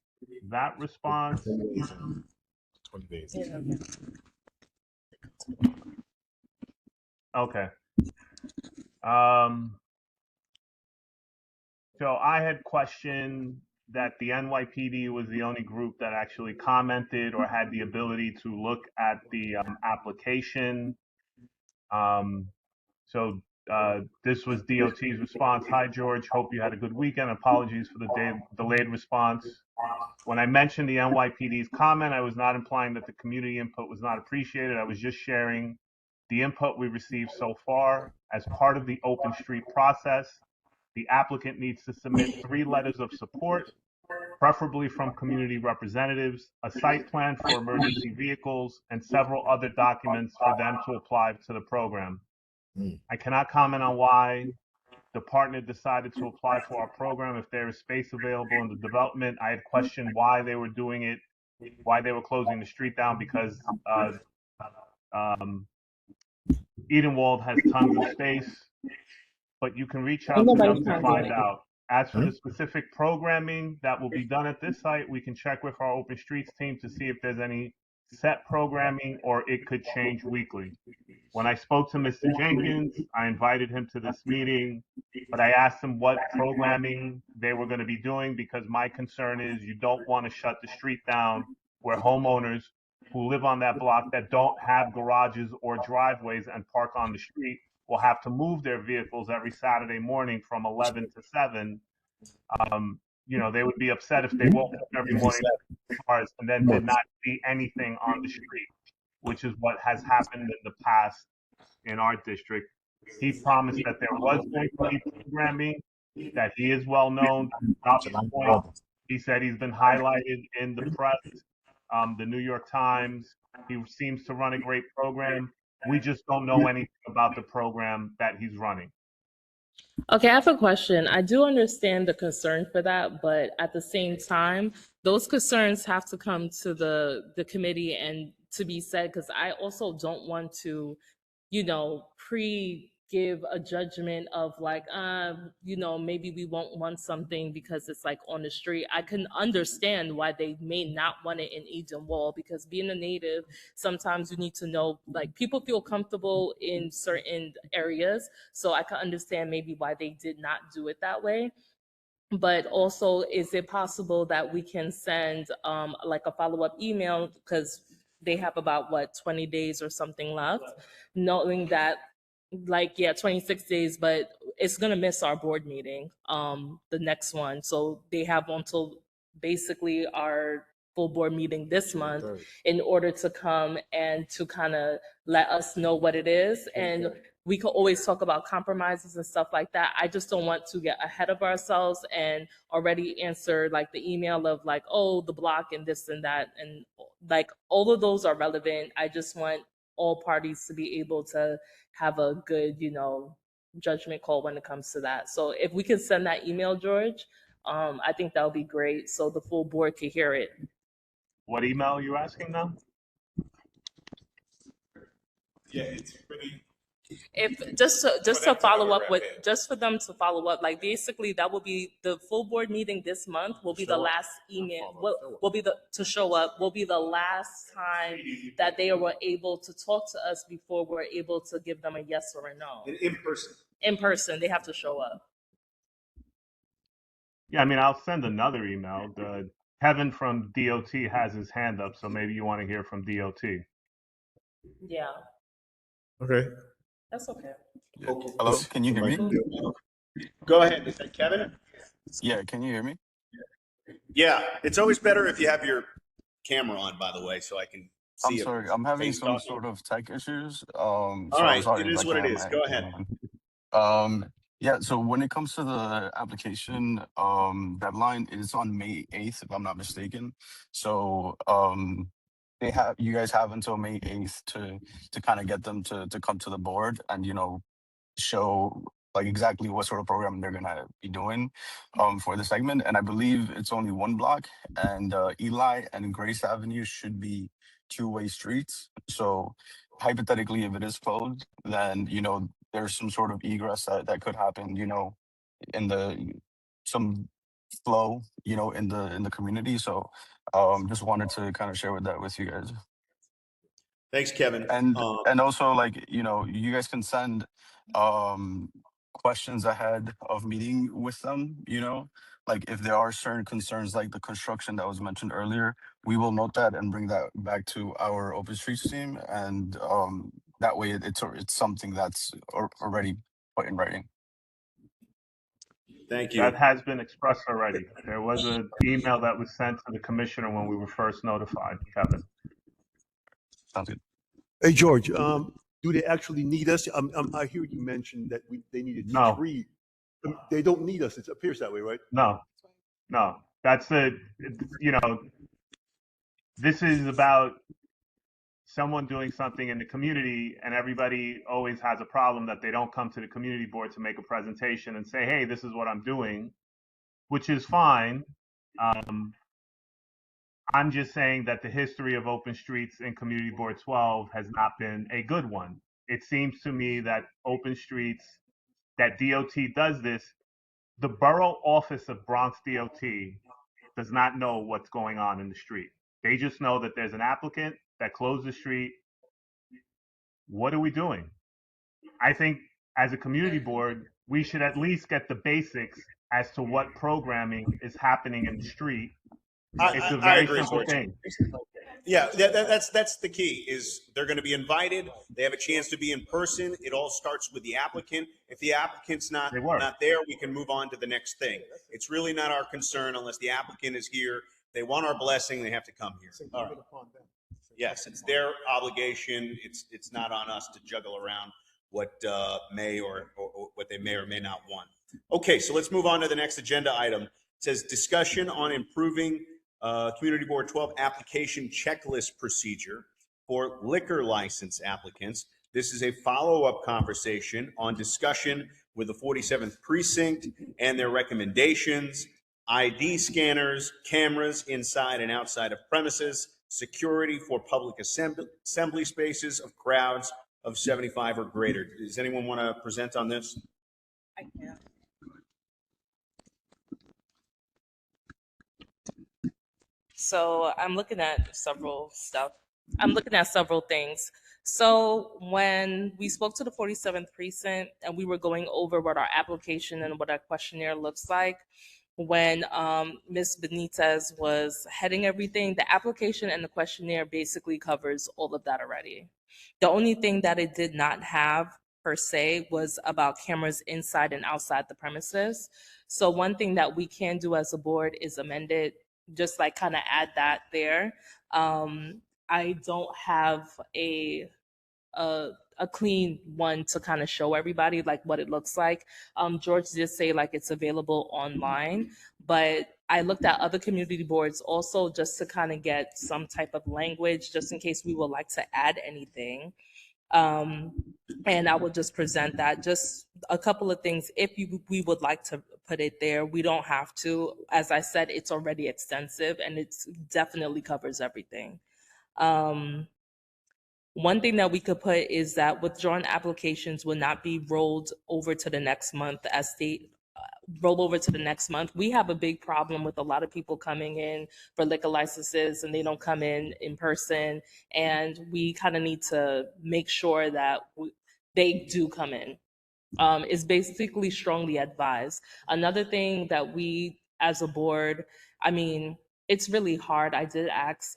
that response. 20 days. Yeah. Okay. So I had questioned that the NYPD was the only group that actually commented or had the ability to look at the application. So this was DOT's response. Hi, George. Hope you had a good weekend. Apologies for the delayed response. When I mentioned the NYPD's comment, I was not implying that the community input was not appreciated. I was just sharing the input we received so far. As part of the open street process, the applicant needs to submit 3 letters of support, preferably from community representatives, a site plan for emergency vehicles, and several other documents for them to apply to the program. I cannot comment on why the partner decided to apply for our program if there is space available in the development. I had questioned why they were doing it, why they were closing the street down, because Edenwald has tons of space, but you can reach out to them to find out. As for the specific programming that will be done at this site, we can check with our Open Streets team to see if there's any set programming or it could change weekly. When I spoke to Mr. Jenkins, I invited him to this meeting, but I asked him what programming they were going to be doing, because my concern is you don't want to shut the street down where homeowners who live on that block that don't have garages or driveways and park on the street will have to move their vehicles every Saturday morning from 11 to 7. You know, they would be upset if they woke up every morning to cars and then did not see anything on the street, which is what has happened in the past in our district. He promised that there was going to be programming, that he is well known. He said he's been highlighted in the press, the New York Times. He seems to run a great program. We just don't know anything about the program that he's running. Okay, I have a question. I do understand the concern for that, but at the same time, those concerns have to come to the committee and to be said, because I also don't want to, give a judgment of like, maybe we won't want something because it's like on the street. I can understand why they may not want it in Edenwald, because being a native, sometimes you need to know, like, people feel comfortable in certain areas. So I can understand maybe why they did not do it that way. But also, is it possible that we can send like a follow-up email, because they have about 20 days or something left, knowing that 26 days, but it's going to miss our board meeting, the next one. So they have until basically our full board meeting this month in order to come and to kind of let us know what it is. And we could always talk about compromises and stuff like that. I just don't want to get ahead of ourselves and already answer like the email of like, oh, the block and this and that. And like all of those are relevant. I just want all parties to be able to have a good, judgment call when it comes to that. So if we can send that email, George, I think that would be great, so the full board could hear it. What email are you asking now? Yeah, it's pretty. If just to follow up with, just for them to follow up, like basically that will be the full board meeting this month will be the last email, will be to show up, will be the last time that they were able to talk to us before we're able to give them a yes or a no. In person. In person, they have to show up. Yeah, I mean, I'll send another email. Kevin from DOT has his hand up, so maybe you want to hear from DOT. Yeah. Okay. That's okay. Hello, can you hear me? Go ahead. Is that Kevin? Yeah, can you hear me? Yeah, it's always better if you have your camera on, by the way, so I can see. I'm sorry, I'm having some sort of tech issues. All right, it is what it is. Go ahead. Yeah, so when it comes to the application deadline, it is on May 8th, if I'm not mistaken. So you guys have until May 8th to kind of get them to come to the board and show like exactly what sort of program they're gonna be doing for the segment. And I believe it's only one block, and Eli and Grace Avenue should be two-way streets. So hypothetically, if it is closed, then, there's some sort of egress that could happen, in some flow, in the community. So just wanted to kind of share with that with you guys. Thanks, Kevin. And also, like, you guys can send um questions ahead of meeting with them, like if there are certain concerns like the construction that was mentioned earlier, we will note that and bring that back to our open streets team, and that way it's something that's already put in writing. Thank you. That has been expressed already. There was an email that was sent to the commissioner when we were first notified, Kevin. Sounds good. Hey, George, do they actually need us? I hear you mention that they needed No. 3. They don't need us. It appears that way, right? No. That's this is about someone doing something in the community, and everybody always has a problem that they don't come to the community board to make a presentation and say, hey, this is what I'm doing, which is fine. I'm just saying that the history of Open Streets in Community Board 12 has not been a good one. It seems to me that Open Streets, that DOT does this. The borough office of Bronx DOT does not know what's going on in the street. They just know that there's an applicant that closed the street. What are we doing? I think as a community board, we should at least get the basics as to what programming is happening in the street. It's a very simple thing. Yeah, that's the key. Is they're going to be invited. They have a chance to be in person. It all starts with the applicant. If the applicant's not there, we can move on to the next thing. It's really not our concern unless the applicant is here. They want our blessing. They have to come here. All right. Yes, it's their obligation. It's not on us to juggle around what may or what they may or may not want. Okay, so let's move on to the next agenda item. It says discussion on improving Community Board 12 application checklist procedure for liquor license applicants. This is a follow-up conversation on discussion with the 47th precinct and their recommendations, ID scanners, cameras inside and outside of premises, security for public assembly spaces of crowds of 75 or greater. Does anyone want to present on this? I can. So I'm looking at several things. So when we spoke to the 47th precinct and we were going over what our application and what our questionnaire looks like, when Ms. Benitez was heading everything, the application and the questionnaire basically covers all of that already. The only thing that it did not have per se was about cameras inside and outside the premises. So one thing that we can do as a board is amend it, just like kind of add that there. I don't have a clean one to kind of show everybody like what it looks like. George did say like it's available online, but I looked at other community boards also just to kind of get some type of language just in case we would like to add anything. And I will just present that. Just a couple of things. If we would like to put it there, we don't have to. As I said, it's already extensive and it definitely covers everything. One thing that we could put is that withdrawn applications will not be rolled over to the next month as they roll over to the next month. We have a big problem with a lot of people coming in for liquor licenses and they don't come in person. And we kind of need to make sure that they do come in. It's basically strongly advised. Another thing that we as a board, I mean, it's really hard. I did ask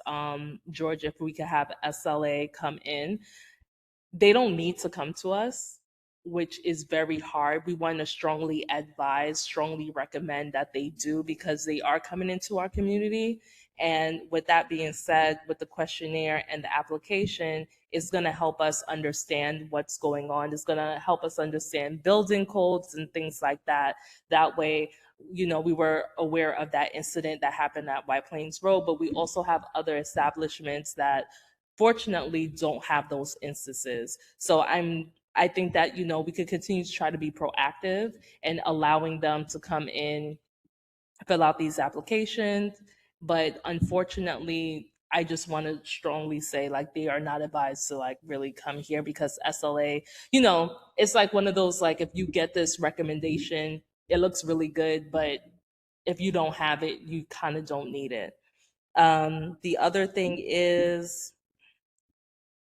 George if we could have SLA come in. They don't need to come to us, which is very hard. We want to strongly advise, strongly recommend that they do because they are coming into our community. And with that being said, with the questionnaire and the application, it's going to help us understand what's going on. It's going to help us understand building codes and things like that. That way, we were aware of that incident that happened at White Plains Road, but we also have other establishments that fortunately don't have those instances. So I think that, we could continue to try to be proactive and allowing them to come in, fill out these applications. But unfortunately, I just want to strongly say like they are not advised to like really come here because SLA, you know, it's like one of those like if you get this recommendation, it looks really good, but if you don't have it, you kind of don't need it. The other thing is,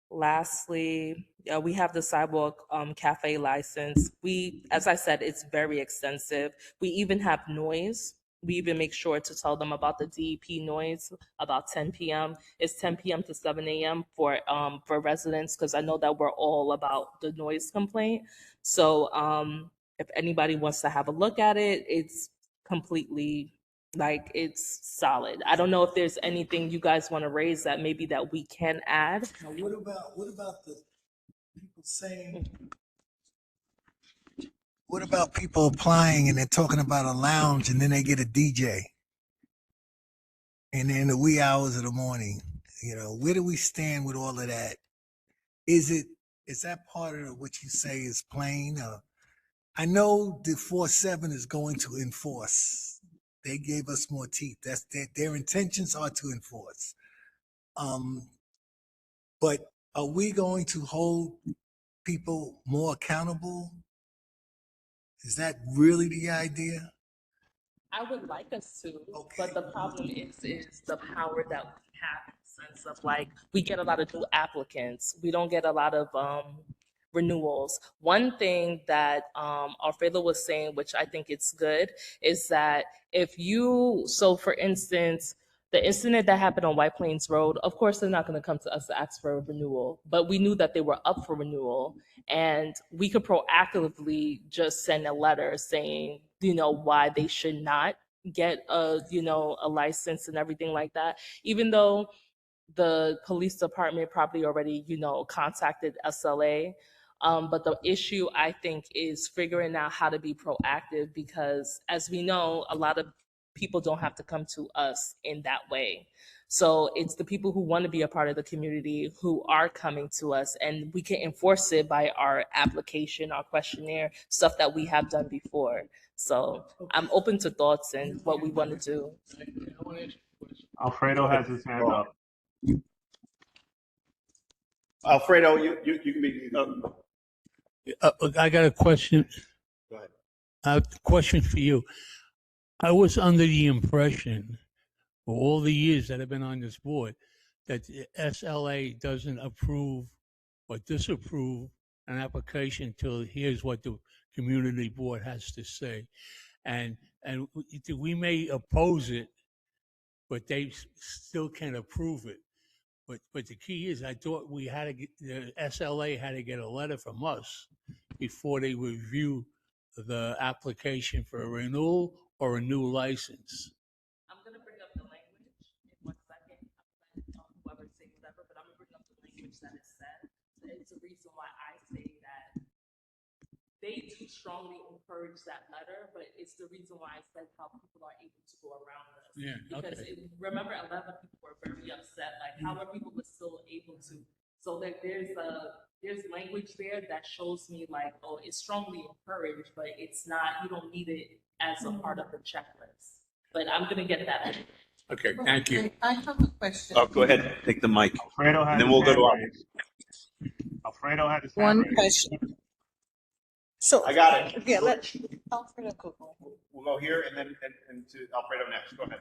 lastly, we have the sidewalk cafe license. As I said, it's very extensive. We even have noise. We even make sure to tell them about the DEP noise about 10 p.m. It's 10 p.m. to 7 a.m. for residents because I know that we're all about the noise complaint. So if anybody wants to have a look at it, it's completely like it's solid. I don't know if there's anything you guys want to raise that maybe that we can add. Now, what about the people saying? What about people applying and they're talking about a lounge and then they get a DJ? And in the wee hours of the morning, you know, where do we stand with all of that? Is that part of what you say is plain? I know the 4/7 is going to enforce. They gave us more teeth. That's their intentions are to enforce. But are we going to hold people more accountable? Is that really the idea? I would like us to, but the problem is the power that we have in the sense of like we get a lot of new applicants. We don't get a lot of renewals. One thing that Alfredo was saying, which I think it's good, is that so for instance, the incident that happened on White Plains Road, of course, they're not going to come to us to ask for a renewal, but we knew that they were up for renewal and we could proactively just send a letter saying, you know, why they should not get a license and everything like that, even though the police department probably already, contacted SLA. But the issue, I think, is figuring out how to be proactive because, as we know, a lot of people don't have to come to us in that way. So it's the people who want to be a part of the community who are coming to us, and we can enforce it by our application, our questionnaire, stuff that we have done before. So I'm open to thoughts and what we want to do. Alfredo has his hand up. Alfredo, you can be. I got a question. Go ahead. A question for you. I was under the impression, for all the years that I've been on this board, that the SLA doesn't approve or disapprove an application till it hears what the community board has to say, and we may oppose it, but they still can approve it. But the key is, I thought we had to get, the SLA had to get a letter from us before they review the application for a renewal or a new license. I'm going to bring up the language in 1 second. I'm going to let whoever say whatever, but I'm going to bring up the language that is said. It's the reason why I say that they do strongly encourage that letter, but it's the reason why I said how people are able to go around this. Yeah, because remember, 11 people were very upset. Like, how are people still able to? So that there's language there that shows me like, oh, it's strongly encouraged, but it's not. You don't need it as a part of the checklist. But I'm gonna get that. Okay, thank you. I have a question. Oh, go ahead. Take the mic. Alfredo had And then his we'll go hand to our. raised. Alfredo had his hand One raised. question. So I got it. yeah, Alfredo go. We'll go here and then and to Alfredo next. Go ahead.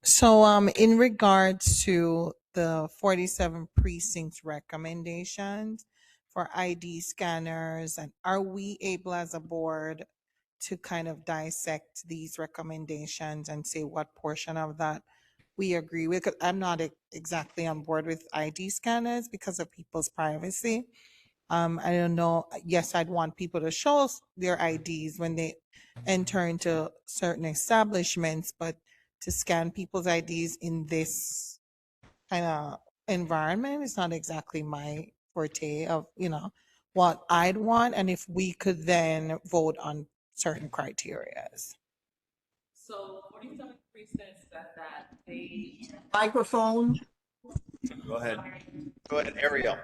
So in regards to the 47 precincts recommendations for ID scanners, and are we able as a board to kind of dissect these recommendations and say what portion of that we agree with? 'Cause I'm not exactly on board with ID scanners because of people's privacy. I don't know. Yes, I'd want people to show us their IDs when they enter into certain establishments, but to scan people's IDs in this kind of environment is not exactly my forte of, what I'd want. And if we could then vote on certain criterias. So 47 precincts said that they. Microphone. Go ahead. Go ahead, Ariel.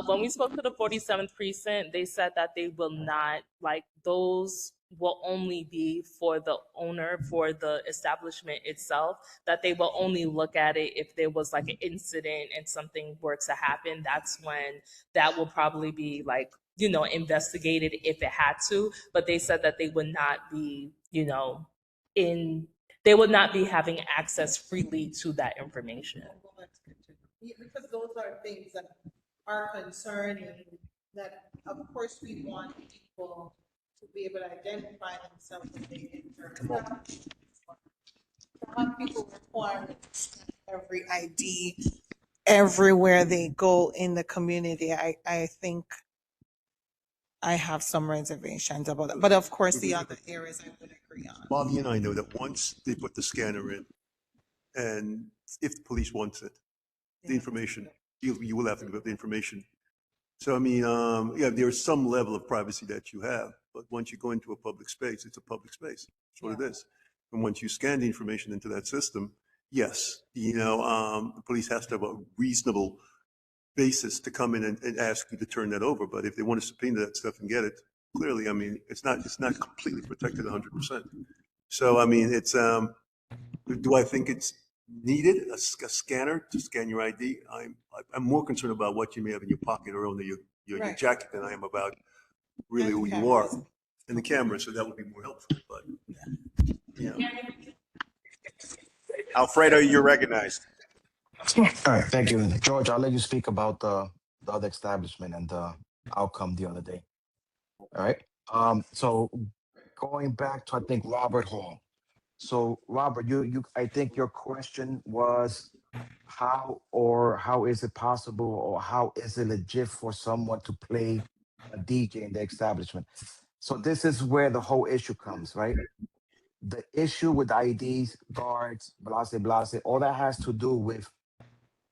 When we spoke to the 47th precinct, they said that they will not, like those will only be for the owner, for the establishment itself, that they will only look at it if there was like an incident and something were to happen. That's when that will probably be like, investigated if it had to. But they said that they would not be, they would not be having access freely to that information. Because those are things that are concerning, that of course we want people to be able to identify themselves when they enter. Some people require every ID everywhere they go in the community. I think I have some reservations about that. But of course, the other areas I would agree on. Bobby and I know that once they put the scanner in, and if the police wants it, the information, you will have to give up the information. So, I mean, yeah, there's some level of privacy that you have, but once you go into a public space, it's a public space. That's what it is. And once you scan the information into that system, yes, the police has to have a reasonable basis to come in and ask you to turn that over. But if they want to subpoena that stuff and get it, clearly, I mean, it's not completely protected 100%. So, I mean, do I think it's needed, a scanner to scan your ID? I'm more concerned about what you may have in your pocket or under your Right. jacket than I am about really who And you are. cameras. And the camera, so that would be more helpful, but, Alfredo, you're recognized. All right, thank you. George, I'll let you speak about the other establishment and the outcome the other day. All right. So going back to, I think, Robert Hall. So Robert, I think your question was how is it possible, or how is it legit for someone to play a DJ in the establishment? So this is where the whole issue comes, right? The issue with IDs, guards, blase blase, all that has to do with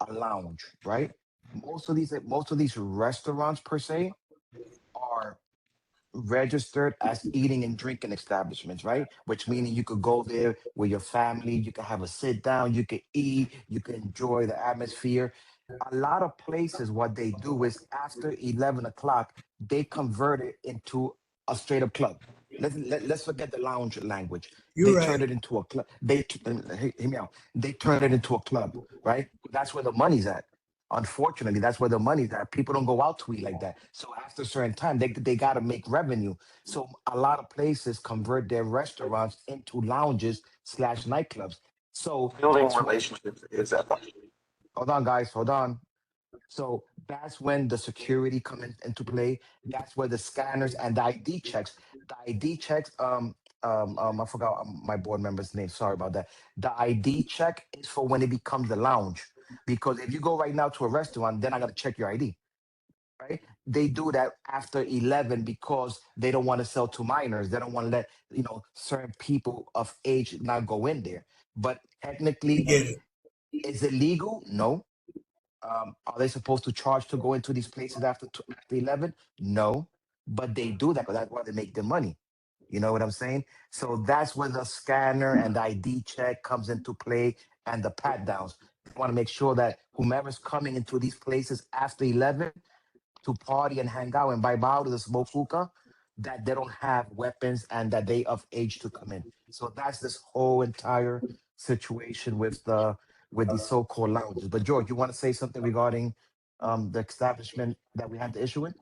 a lounge, right? Most of these restaurants per se are registered as eating and drinking establishments, right? Which meaning you could go there with your family, you can have a sit down, you can eat, you can enjoy the atmosphere. A lot of places, what they do is after 11 o'clock, they convert it into a straight up club. Let's forget the lounge language. You're They right. turn it into a club. Hear me out. They turn it into a club, right? That's where the money's at. Unfortunately, that's where the money's at. People don't go out to eat like that. So after a certain time, they got to make revenue. So a lot of places convert their restaurants into lounges / nightclubs. So Building that's when, relationships is that. hold on, guys, hold on. So that's when the security into play. That's where the scanners and the ID checks. The ID checks. I forgot my board member's name. Sorry about that. The ID check is for when it becomes the lounge. Because if you go right now to a restaurant, then I got to check your ID. Right? They do that after 11 because they don't want to sell to minors. They don't want to let certain people of age not go in there. But I technically, get it. is it legal? No. Are they supposed to charge to go into these places after 11? No, but they do that because that's why they make their money. You know what I'm saying? So that's where the scanner and the ID check comes into play, and the pat downs. They want to make sure that whomever's coming into these places after 11 to party and hang out and buy bottles and smoke hookah, that they don't have weapons and that they of age to come in. So that's this whole entire situation with the so-called lounges. But George, you want to say something regarding the establishment that we had the issue with?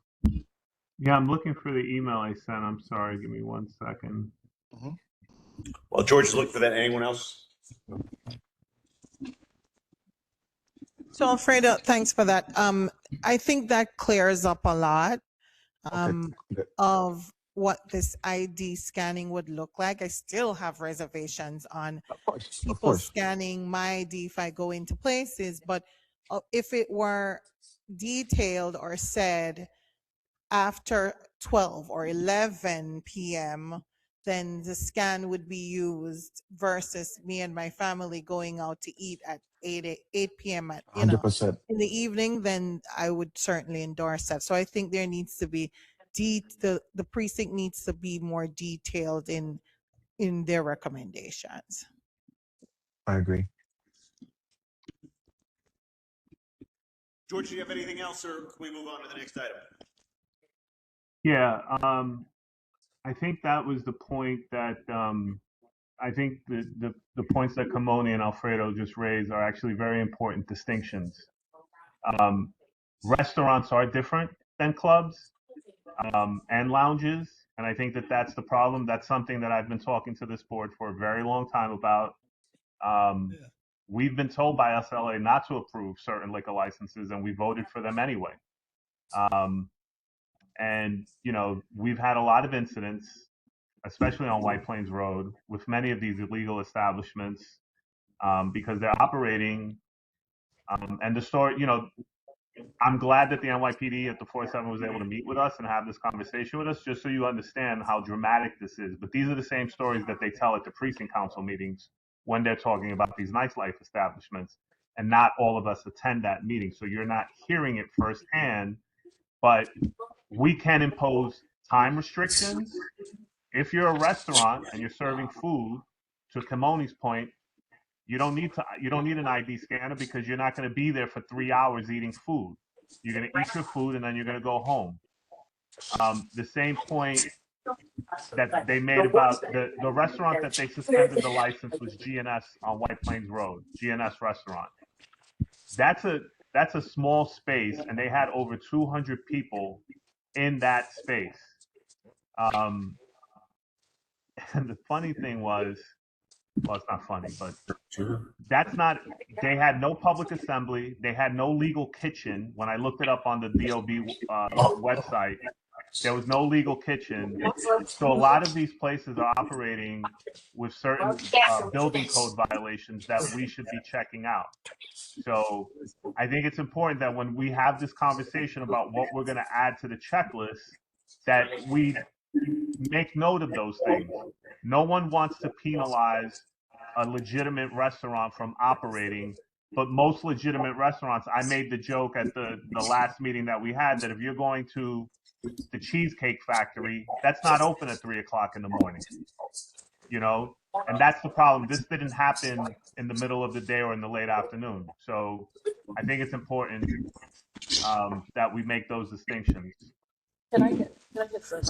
Yeah, I'm looking for the email I sent. I'm sorry. Give me 1 second. Mhm. Well, George is looking for that. Anyone else? So Alfredo, thanks for that. I think that clears up a lot Okay, good. of what this ID scanning would look like. I still have reservations on Of people course. scanning my ID if I go into places, but if it were detailed or said after 12 or 11 p.m., then the scan would be used versus me and my family going out to eat at 8 p.m. at 100%. in the evening, then I would certainly endorse that. So I think there needs to be the precinct needs to be more detailed in their recommendations. I agree. George, do you have anything else, or can we move on to the next item? Yeah. I think that was the point that I think the points that Kamoni and Alfredo just raised are actually very important distinctions. Restaurants are different than clubs and lounges, and I think that that's the problem. That's something that I've been talking to this board for a very long time about. We've been told by SLA not to approve certain liquor licenses, and we voted for them anyway. And you know, we've had a lot of incidents, especially on White Plains Road, with many of these illegal establishments because they're operating. And the story, you know, I'm glad that the NYPD at the 4-7 was able to meet with us and have this conversation with us, just so you understand how dramatic this is. But these are the same stories that they tell at the precinct council meetings when they're talking about these nightlife establishments. And not all of us attend that meeting, so you're not hearing it firsthand. But we can impose time restrictions. If you're a restaurant and you're serving food, to Kimoni's point, you don't need an ID scanner because you're not going to be there for 3 hours eating food. You're going to eat your food and then you're going to go home. The same point that they made about the restaurant that they suspended the license was GNS on White Plains Road, GNS restaurant. That's a small space, and they had over 200 people in that space. And the funny thing was, well, it's not funny, but that's not, they had no public assembly. They had no legal kitchen. When I looked it up on the DOB website, there was no legal kitchen. So a lot of these places are operating with certain building code violations that we should be checking out. So I think it's important that when we have this conversation about what we're going to add to the checklist, that we make note of those things. No one wants to penalize a legitimate restaurant from operating, but most legitimate restaurants, I made the joke at the last meeting that we had that if you're going to the Cheesecake Factory, that's not open at 3 o'clock in the morning, you know? And that's the problem. This didn't happen in the middle of the day or in the late afternoon. So I think it's important that we make those distinctions. Can I get some?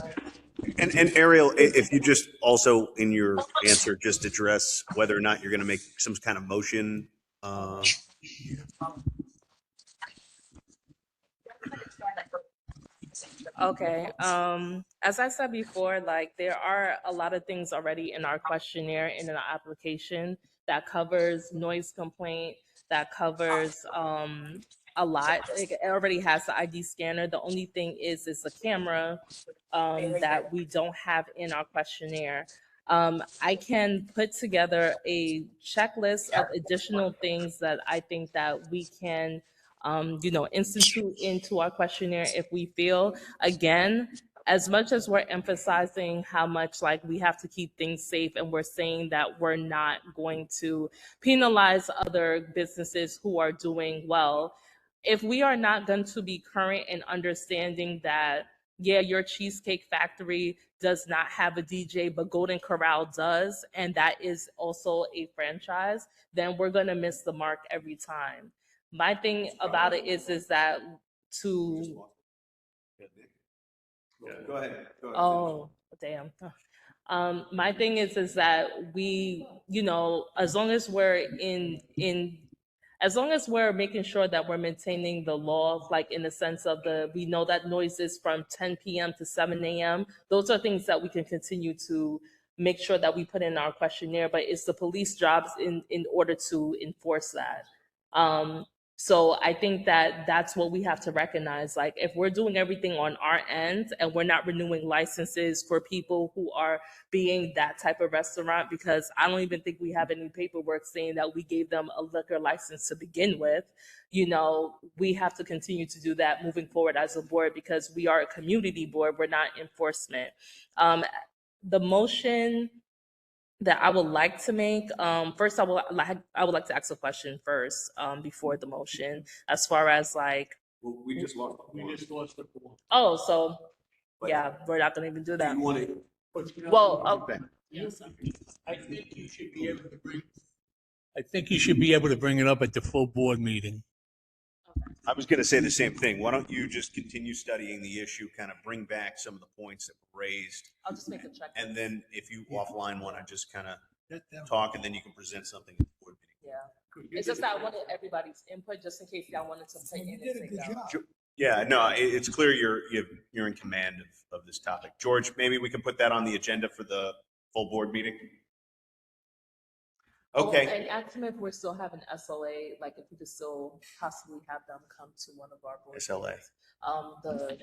And Ariel, if you just also in your answer just address whether or not you're going to make some kind of motion. Okay. As I said before, like there are a lot of things already in our questionnaire and in our application that covers noise complaint, that covers a lot. It already has the ID scanner. The only thing is a camera that we don't have in our questionnaire. I can put together a checklist of additional things that I think that we can institute into our questionnaire if we feel. Again, as much as we're emphasizing how much like we have to keep things safe and we're saying that we're not going to penalize other businesses who are doing well, if we are not going to be current in understanding that, yeah, your Cheesecake Factory does not have a DJ, but Golden Corral does, and that is also a franchise, then we're going to miss the mark every time. My thing about it is that to... Go ahead. Oh, damn. My thing is that we, as long as we're as long as we're making sure that we're maintaining the law, like in the sense of we know that noise is from 10 p.m. to 7 a.m. Those are things that we can continue to make sure that we put in our questionnaire, but it's the police jobs in order to enforce that. So I think that that's what we have to recognize. Like if we're doing everything on our end and we're not renewing licenses for people who are being that type of restaurant, because I don't even think we have any paperwork saying that we gave them a liquor license to begin with, we have to continue to do that moving forward as a board because we are a community board, we're not enforcement. The motion that I would like to make, first I would like to ask a question first before the motion, as far as like. Well, we just lost the pool. Oh, so yeah, we're not gonna even do that. Well, I think you should be able to bring it up at the full board meeting. I was going to say the same thing. Why don't you just continue studying the issue, kind of bring back some of the points that were raised, I'll just make a check. and then if you offline want to just kind of That talk, and then you can present something at the board meeting. Yeah. It's just that I wanted everybody's input just in case y'all wanted to put in you and did a say good no. job. Yeah, no, it's clear you're in command of this topic. George, maybe we can put that on the agenda for the full board meeting. Okay. Oh, and ask them if we're still having SLA, like if we could still possibly have them come to one of our board. SLA.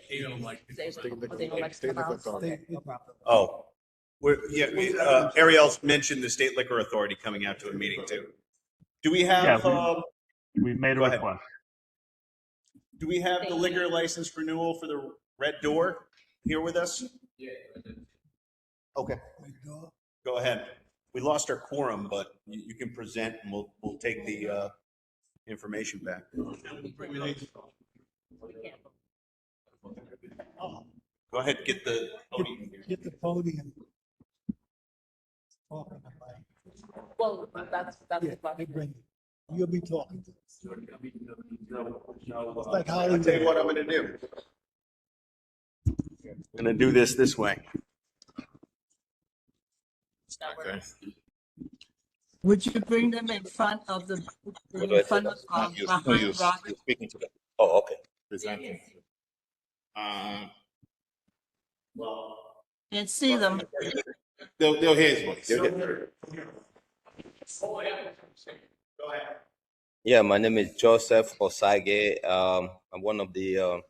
They don't like to come out. Okay, no problem. Oh, Ariel's mentioned the State Liquor Authority coming out to a meeting too. Do we have? We've made a go ahead. request. Do we have the liquor license renewal for the Red Door here with us? Yeah. Okay. Go ahead. We lost our quorum, but you can present and we'll take the information back. Go ahead, get the podium here. Get the podium. Well, that's Yeah, they bring it. You'll be talking to us. It's like I'll Hollywood. tell you what I'm going to do. I'm going to do this way. Okay. Would you bring them in front of the, in front of, behind Robert? Speaking to them. Oh, okay. Presenting. Well, Can't see them. they'll hear his voice. Go ahead. Yeah, my name is Joseph Osage. I'm one of the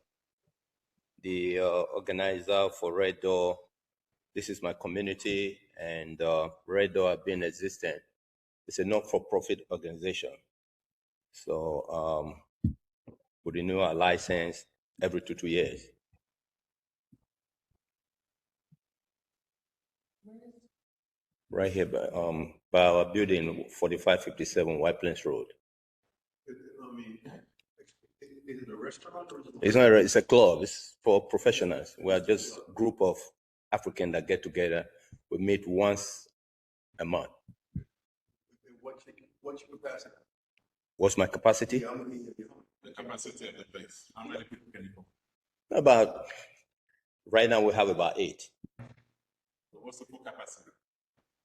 organizer for Red Door. This is my community, and Red Door have been existent. It's a not-for-profit organization. So we renew our license every 2 years. Right here by our building, 4557 White Plains Road. I mean, is it a restaurant or is it? It's not. It's a club. It's for professionals. We are just a group of Africans that get together. We meet once a month. What's your capacity? What's my capacity? How many? The capacity of the place. How many people can you hold? About right now we have about 8. So what's the full capacity?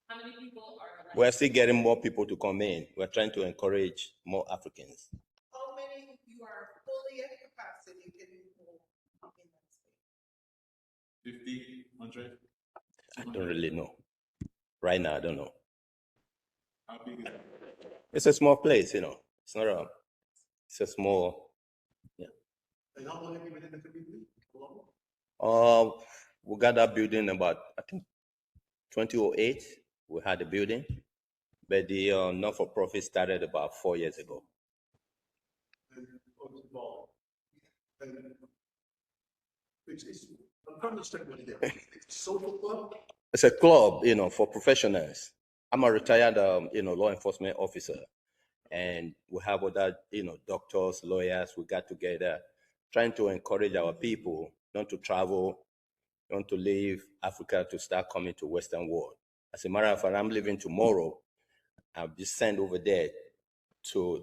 How many people are? We're still getting more people to come in. We're trying to encourage more Africans. How many of you are fully at capacity can you hold in that space? 50, 100? I don't really know. Right now, I don't know. How big is it? It's a small place, you know. It's not a. It's a small. Yeah. And how long have you been in the community? How long? We got that building about, I think, 2008. We had the building, but the not-for-profit started about 4 years ago. I'm trying to understand what it is. It's a social club? It's a club, you know, for professionals. I'm a retired, law enforcement officer, and we have other, doctors, lawyers. We got together, trying to encourage our people not to travel, not to leave Africa to start coming to Western world. As a matter of fact, I'm leaving tomorrow. I'll be sent over there to,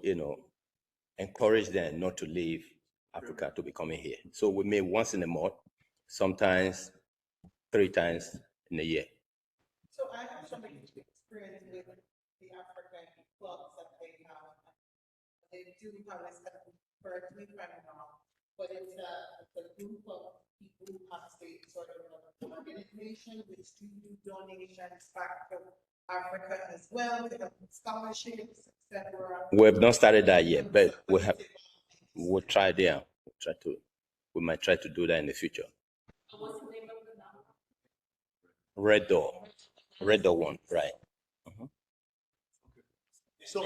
encourage them not to leave Africa to be coming here. So we meet once in a month, sometimes 3 times in a year. So I have some experience with the African clubs that they have. They do have this, correct me if I'm wrong, but it's a group of people who have state sort of an organization which do donations back to Africa as well, they have scholarships, etc. We have not started that yet, but we'll try there. We might try to do that in the future. What's the name of the number? Red Door 1, right? So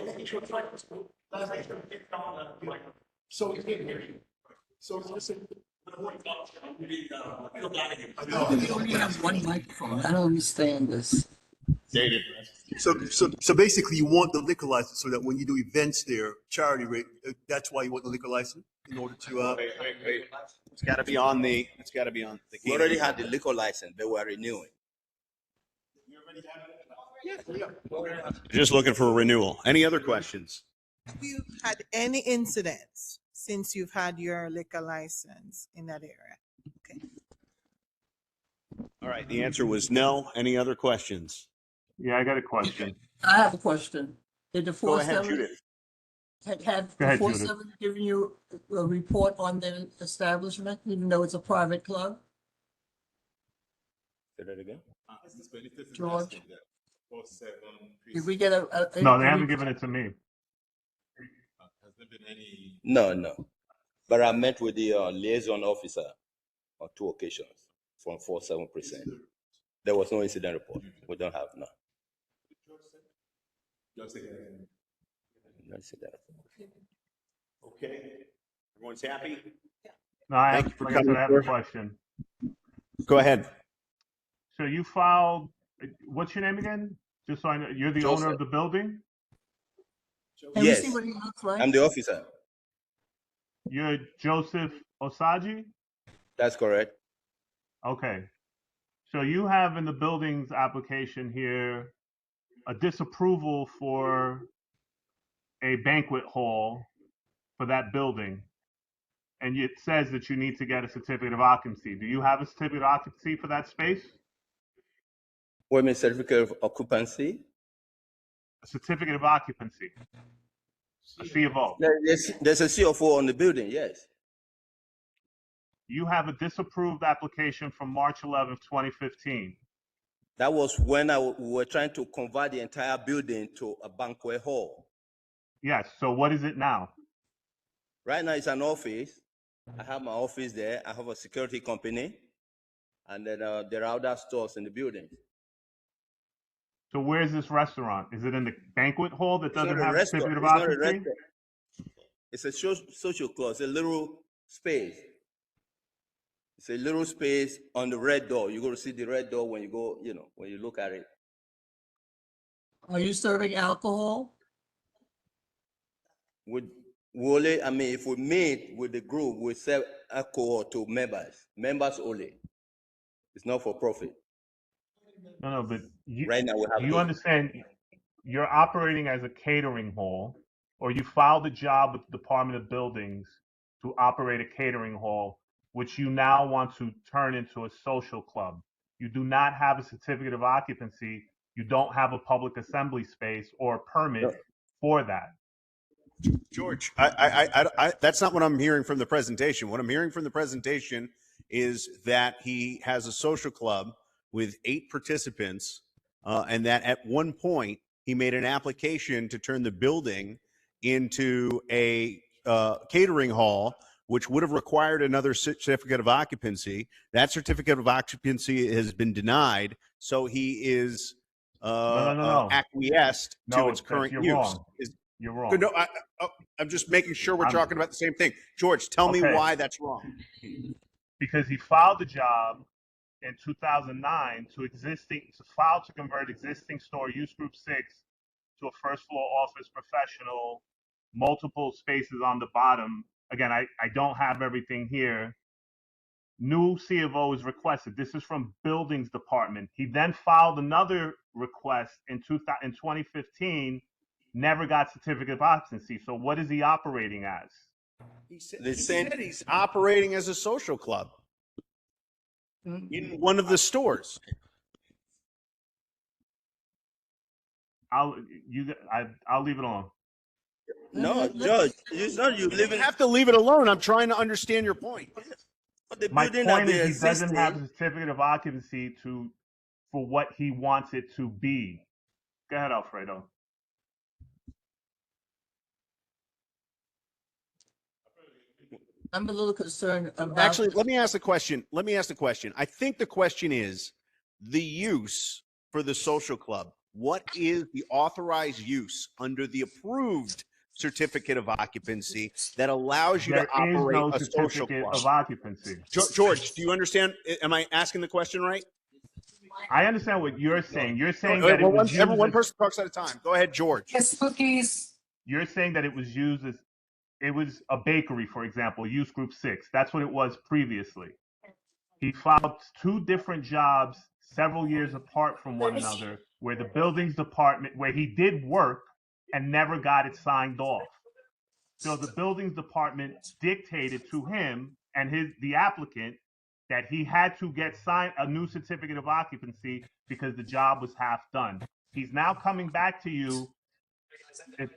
listen. How do we only have one microphone? I don't understand this. So basically, you want the liquor license so that when you do events there, charity rate, that's why you want the liquor license in order to. Wait. It's got to be on the. We already had the liquor license, but we're renewing. Just looking for a renewal. Any other questions? Have you had any incidents since you've had your liquor license in that area? Okay. All right, the answer was no. Any other questions? Yeah, I got a question. I have a question. Did the Go ahead, 4-7 Judith. have Go the ahead, Judith. 4-7 given you a report on the establishment, even though it's a private club? Say that again. George? Did we get a No, they haven't given it to me. No. But I met with the liaison officer on 2 occasions from 47%. There was no incident report. We don't have none. No incident report. Okay. Everyone's happy? No, I Thank have, you for like I said, coming, I have a George. question. Go ahead. So you filed, what's your name again? Just so I know, you're the owner Joseph. of the building? Can we Yes, see what he looks like? I'm the officer. You're Joseph Osaji? That's correct. Okay. So you have in the building's application here a disapproval for a banquet hall for that building. And it says that you need to get a certificate of occupancy. Do you have a certificate of occupancy for that space? What means certificate of occupancy? A certificate of occupancy. A C of O. There's a CFO on the building, yes. You have a disapproved application from March 11th, 2015. That was when we were trying to convert the entire building to a banquet hall. Yes, so what is it now? Right now it's an office. I have my office there. I have a security company. And then there are other stores in the building. So where's this restaurant? Is it in the banquet hall that It's not doesn't a have a restaurant. certificate of It's not a occupancy? restaurant. It's a social club. It's a little space. It's a little space on the red door. You're going to see the red door when you go, when you look at it. Are you serving alcohol? If we meet with the group, we sell alcohol to members only. It's not for profit. No, but right now we have you understand you're operating as a catering hall, or you filed a job with the Department of Buildings to operate a catering hall, which you now want to turn into a social club. You do not have a certificate of occupancy. You don't have a public assembly space or a permit for that. George, that's not what I'm hearing from the presentation. What I'm hearing from the presentation is that he has a social club with 8 participants, and that at one point he made an application to turn the building into a catering hall, which would have required another certificate of occupancy. That certificate of occupancy has been denied, so he is acquiesced to its current use. Wrong. You're wrong. No, I'm just making sure we're talking about the same thing. George, tell me why that's wrong. Because he filed the job in 2009 to file to convert existing store use group 6 to a first floor office professional, multiple spaces on the bottom. Again, I don't have everything here. New C of O is requested. This is from Buildings Department. He then filed another request in 2015, never got certificate of occupancy. So what is he operating as? He said he's operating as a social club in one of the stores. I'll leave it on. No, Judge, it's not you living. You have to leave it alone. I'm trying to understand your point. My point is he doesn't have a certificate of occupancy for what he wants it to be. Go ahead, Alfredo. I'm a little concerned about. Actually, let me ask the question. I think the question is the use for the social club. What is the authorized use under the approved certificate of occupancy that allows you to operate a social club? Of occupancy. George, do you understand? Am I asking the question right? I understand what you're saying. You're saying that one person talks at a time. Go ahead, George. Yes, cookies. You're saying that it was used as it was a bakery, for example, use group 6. That's what it was previously. He filed 2 different jobs several years apart from one another, where the Buildings Department, where he did work and never got it signed off. So the buildings department dictated to him and the applicant that he had to get signed a new certificate of occupancy because the job was half done. He's now coming back to you.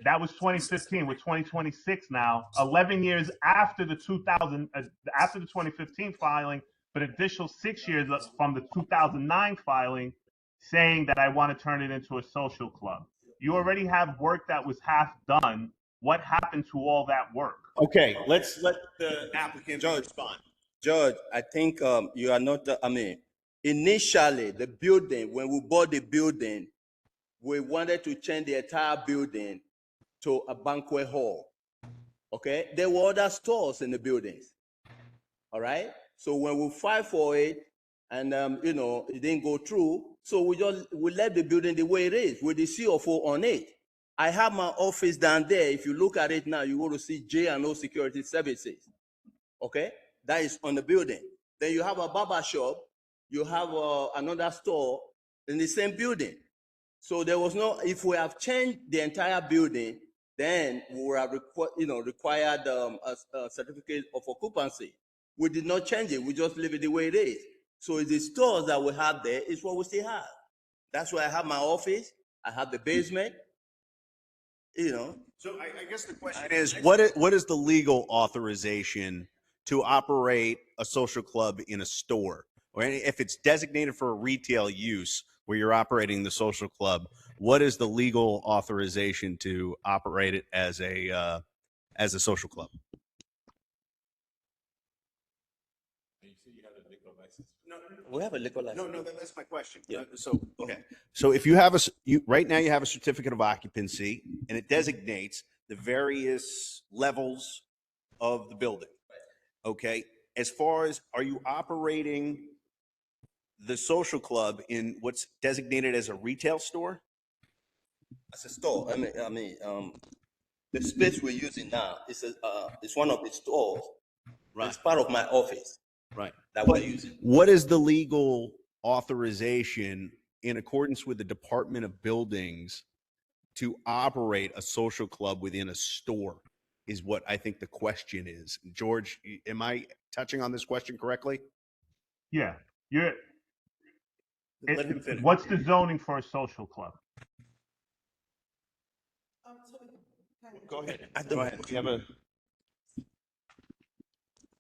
That was 2015. We're 2026 now. 11 years after the 2015 filing, but additional 6 years from the 2009 filing, saying that I want to turn it into a social club. You already have work that was half done. What happened to all that work? Okay, let's let the applicant respond. George, I think you are not. Initially, the building, when we bought the building, we wanted to change the entire building to a banquet hall. Okay, there were other stores in the buildings. All right. So when we filed for it, and it didn't go through, so we left the building the way it is with the CFO on it. I have my office down there. If you look at it now, you go to see J&O Security Services. Okay, that is on the building. Then you have a barber shop. You have another store in the same building. So there was no. If we have changed the entire building, then we would have required a certificate of occupancy. We did not change it. We just leave it the way it is. So the stores that we have there is what we still have. That's why I have my office. I have the basement. So I guess the question is, what is the legal authorization to operate a social club in a store? Or if it's designated for a retail use where you're operating the social club, what is the legal authorization to operate it as a social club? We have a liquor license. No, that's my question. Yeah. So if you have right now you have a certificate of occupancy and it designates the various levels of the building. Okay. As far as, are you operating the social club in what's designated as a retail store? As a store, the space we're using now is one of the stores. Right. It's part of my office. Right. That we're using. What is the legal authorization in accordance with the Department of Buildings to operate a social club within a store is what I think the question is. George, am I touching on this question correctly? Yeah. Let him finish. What's the zoning for a social club? Go ahead. Go ahead. You have a...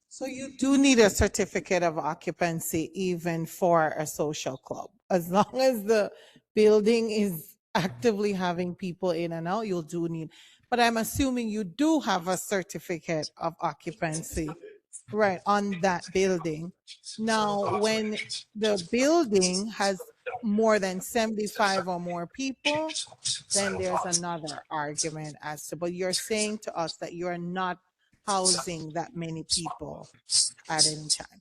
So you do need a certificate of occupancy even for a social club. As long as the building is actively having people in and out, you'll do need. But I'm assuming you do have a certificate of occupancy, right, on that building. Now, when the building has more than 75 or more people, then there's another argument as to, but you're saying to us that you're not housing that many people at any time.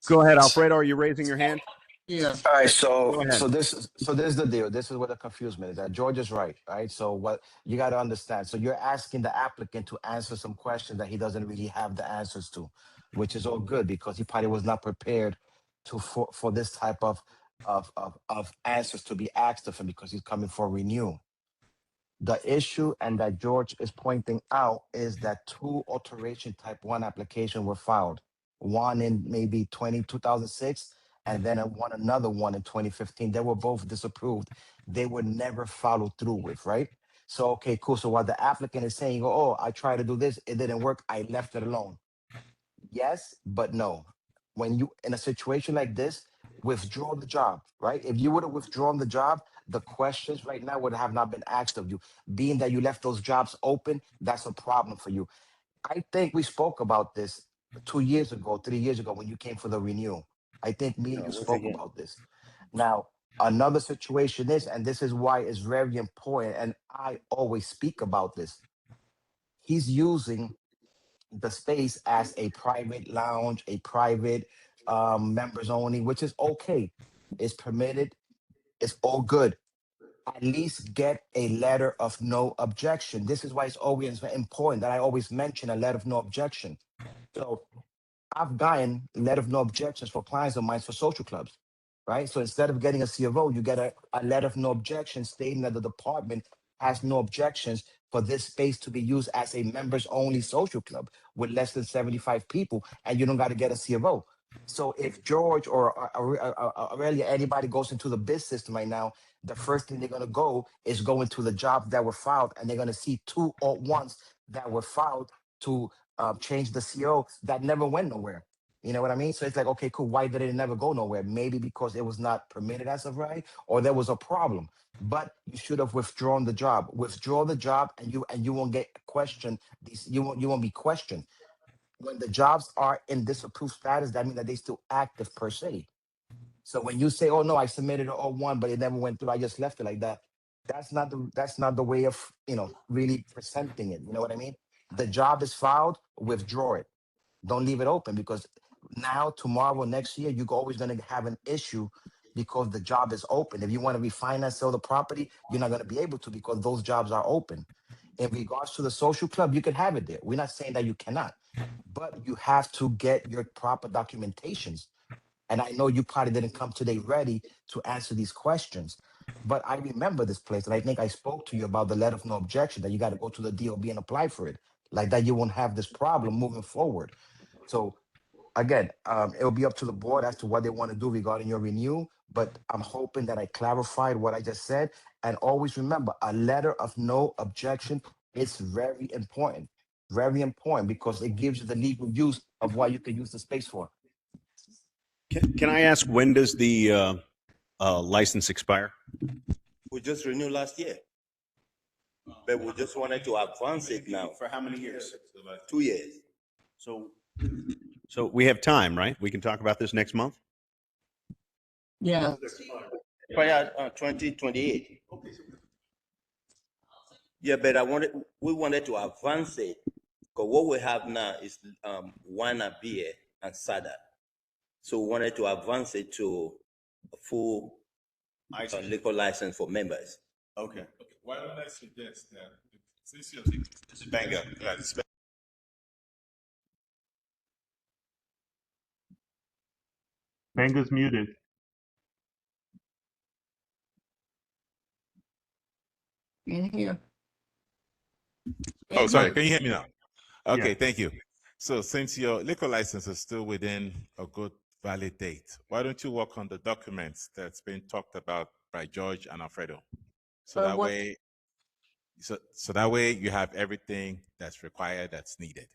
Go ahead, Alfredo. Are you raising your hand? Yeah. All right, so this is the deal. This is where the confusion is. That George is right, right? So what you got to understand. So you're asking the applicant to answer some questions that he doesn't really have the answers to, which is all good because he probably was not prepared for this type of answers to be asked of him because he's coming for renewal. The issue, and that George is pointing out, is that 2 alteration type 1 applications were filed. One in maybe 2006, and then another one in 2015. They were both disapproved. They were never followed through with, right? So, okay, cool. So while the applicant is saying, oh, I tried to do this, it didn't work, I left it alone. Yes, but no. When you, in a situation like this, withdraw the job, right? If you would have withdrawn the job, the questions right now would have not been asked of you. Being that you left those jobs open, that's a problem for you. I think we spoke about this 2 years ago, 3 years ago when you came for the renewal. I think me and you spoke about this. Now, another situation is, and this is why it's very important, and I always speak about this. He's using the space as a private lounge, a private members only, which is okay. It's permitted. It's all good. At least get a letter of no objection. This is why it's always important that I always mention a letter of no objection. So I've gotten a letter of no objections for clients of mine for social clubs, right? So instead of getting a CFO, you get a letter of no objection stating that the department has no objections for this space to be used as a members only social club with less than 75 people, and you don't got to get a CFO. So if George or Aurelia, anybody goes into the BIS system right now, the first thing they're going to go is go into the jobs that were filed, and they're going to see 201s that were filed to change the CO that never went nowhere. You know what I mean? So it's like, okay, cool. Why did it never go nowhere? Maybe because it was not permitted as of right, or there was a problem. But you should have withdrawn the job. Withdraw the job, and you won't get questioned. You won't be questioned. When the jobs are in disapproved status, that means that they still active per se. So when you say, "Oh no, I submitted an 01, but it never went through. I just left it like that," that's not the way of really presenting it. You know what I mean? The job is filed. Withdraw it. Don't leave it open, because now, tomorrow, next year, you're always going to have an issue because the job is open. If you want to refinance, sell the property, you're not going to be able to because those jobs are open. In regards to the social club, you can have it there. We're not saying that you cannot, but you have to get your proper documentations. And I know you probably didn't come today ready to answer these questions, but I remember this place, and I think I spoke to you about the letter of no objection, that you got to go to the DOB and apply for it. Like that, you won't have this problem moving forward. So again, it'll be up to the board as to what they want to do regarding your renewal, but I'm hoping that I clarified what I just said. And always remember, a letter of no objection is very important, because it gives you the legal use of what you can use the space for. Can I ask, when does the license expire? We just renewed last year, but we just wanted to advance it now. For how many years? 2 years. So we have time, right? We can talk about this next month? Yeah. Prior 2028. Yeah, but we wanted to advance it, because what we have now is wine and beer and cider. So we wanted to advance it to a full liquor license for members. Okay. Why don't I suggest that since you're Bango. Banga's muted. In here. Oh, sorry. Can you hear me now? Okay, Yeah. thank you. So since your liquor license is still within a good valid date, why don't you work on the documents that's been talked about by George and Alfredo? So that way, so that way you have everything that's required, that's needed.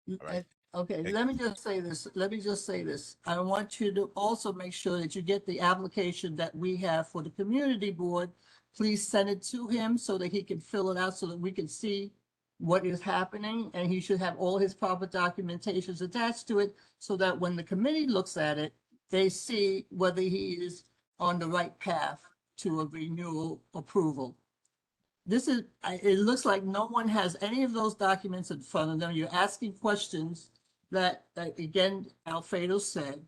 All right. Okay, let me just say this. I want you to also make sure that you get the application that we have for the community board. Please send it to him so that he can fill it out, so that we can see what is happening, and he should have all his proper documentations attached to it, so that when the committee looks at it, they see whether he is on the right path to a renewal approval. It looks like no one has any of those documents in front of them. You're asking questions that again, Alfredo said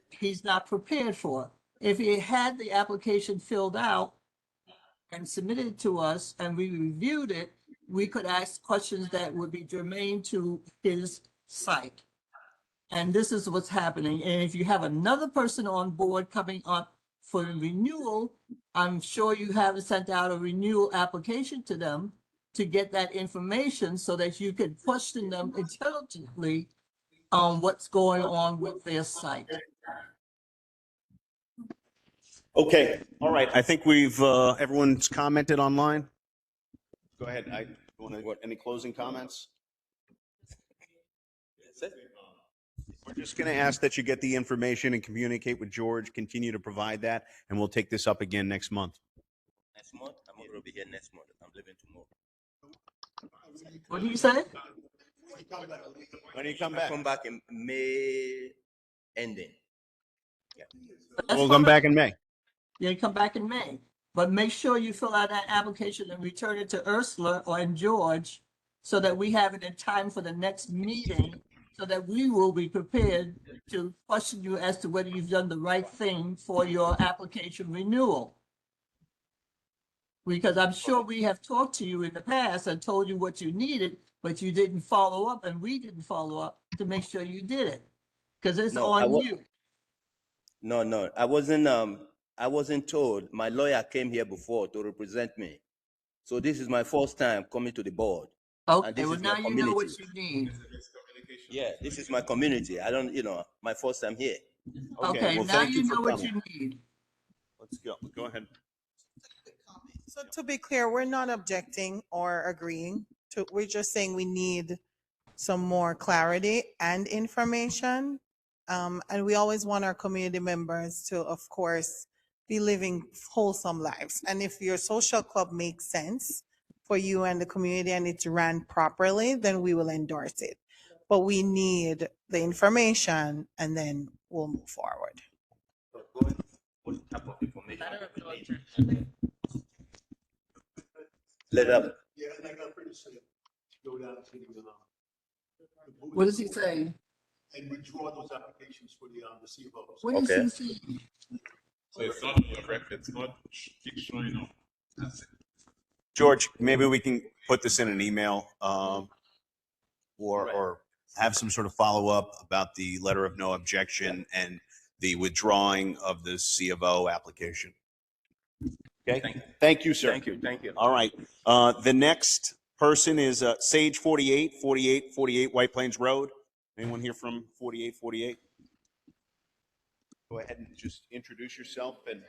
he's not prepared for. If he had the application filled out and submitted to us and we reviewed it, we could ask questions that would be germane to his site. And this is what's happening. And if you have another person on board coming up for renewal, I'm sure you haven't sent out a renewal application to them to get that information so that you can question them intelligently on what's going on with their site. Okay, all right. I think we've, everyone's commented online. Go ahead. Any closing comments? We're just going to ask that you get the information and communicate with George, continue to provide that, and we'll take this up again next month. Next month? I'm going to be here next month. I'm leaving tomorrow. What do you say? When do you come back? I come back in May ending. Yeah. We'll come back in May. Yeah, come back in May. But make sure you fill out that application and return it to Ursula or George so that we have it in time for the next meeting, so that we will be prepared to question you as to whether you've done the right thing for your application renewal. Because I'm sure we have talked to you in the past and told you what you needed, but you didn't follow up, and we didn't follow up to make sure you did it. Because it's on you. No, I wasn't told. My lawyer came here before to represent me. So this is my first time coming to the board. And Okay, this well is my now you know community. what you need. Yeah, this is my community. I don't, my first time here. Okay, Well, now thank you you for know what coming. you need. Let's go. Go ahead. So to be clear, we're not objecting or agreeing to, we're just saying we need some more clarity and information. And we always want our community members to, of course, be living wholesome lives. And if your social club makes sense for you and the community and it's ran properly, then we will endorse it. But we need the information and then we'll move forward. Let up. Yeah, I got pretty say. Go down to What does he say? and withdraw those applications for the CFOs. What does he say? So it's not on your record. It's not keep showing up. That's it. George, maybe we can put this in an email, or have some sort of follow-up about the letter of no objection and the withdrawing of the C of O application. Okay, thank you, sir. Thank you. All right, the next person is Sage 48 White Plains Road. Anyone here from 48? Go ahead and just introduce yourself and.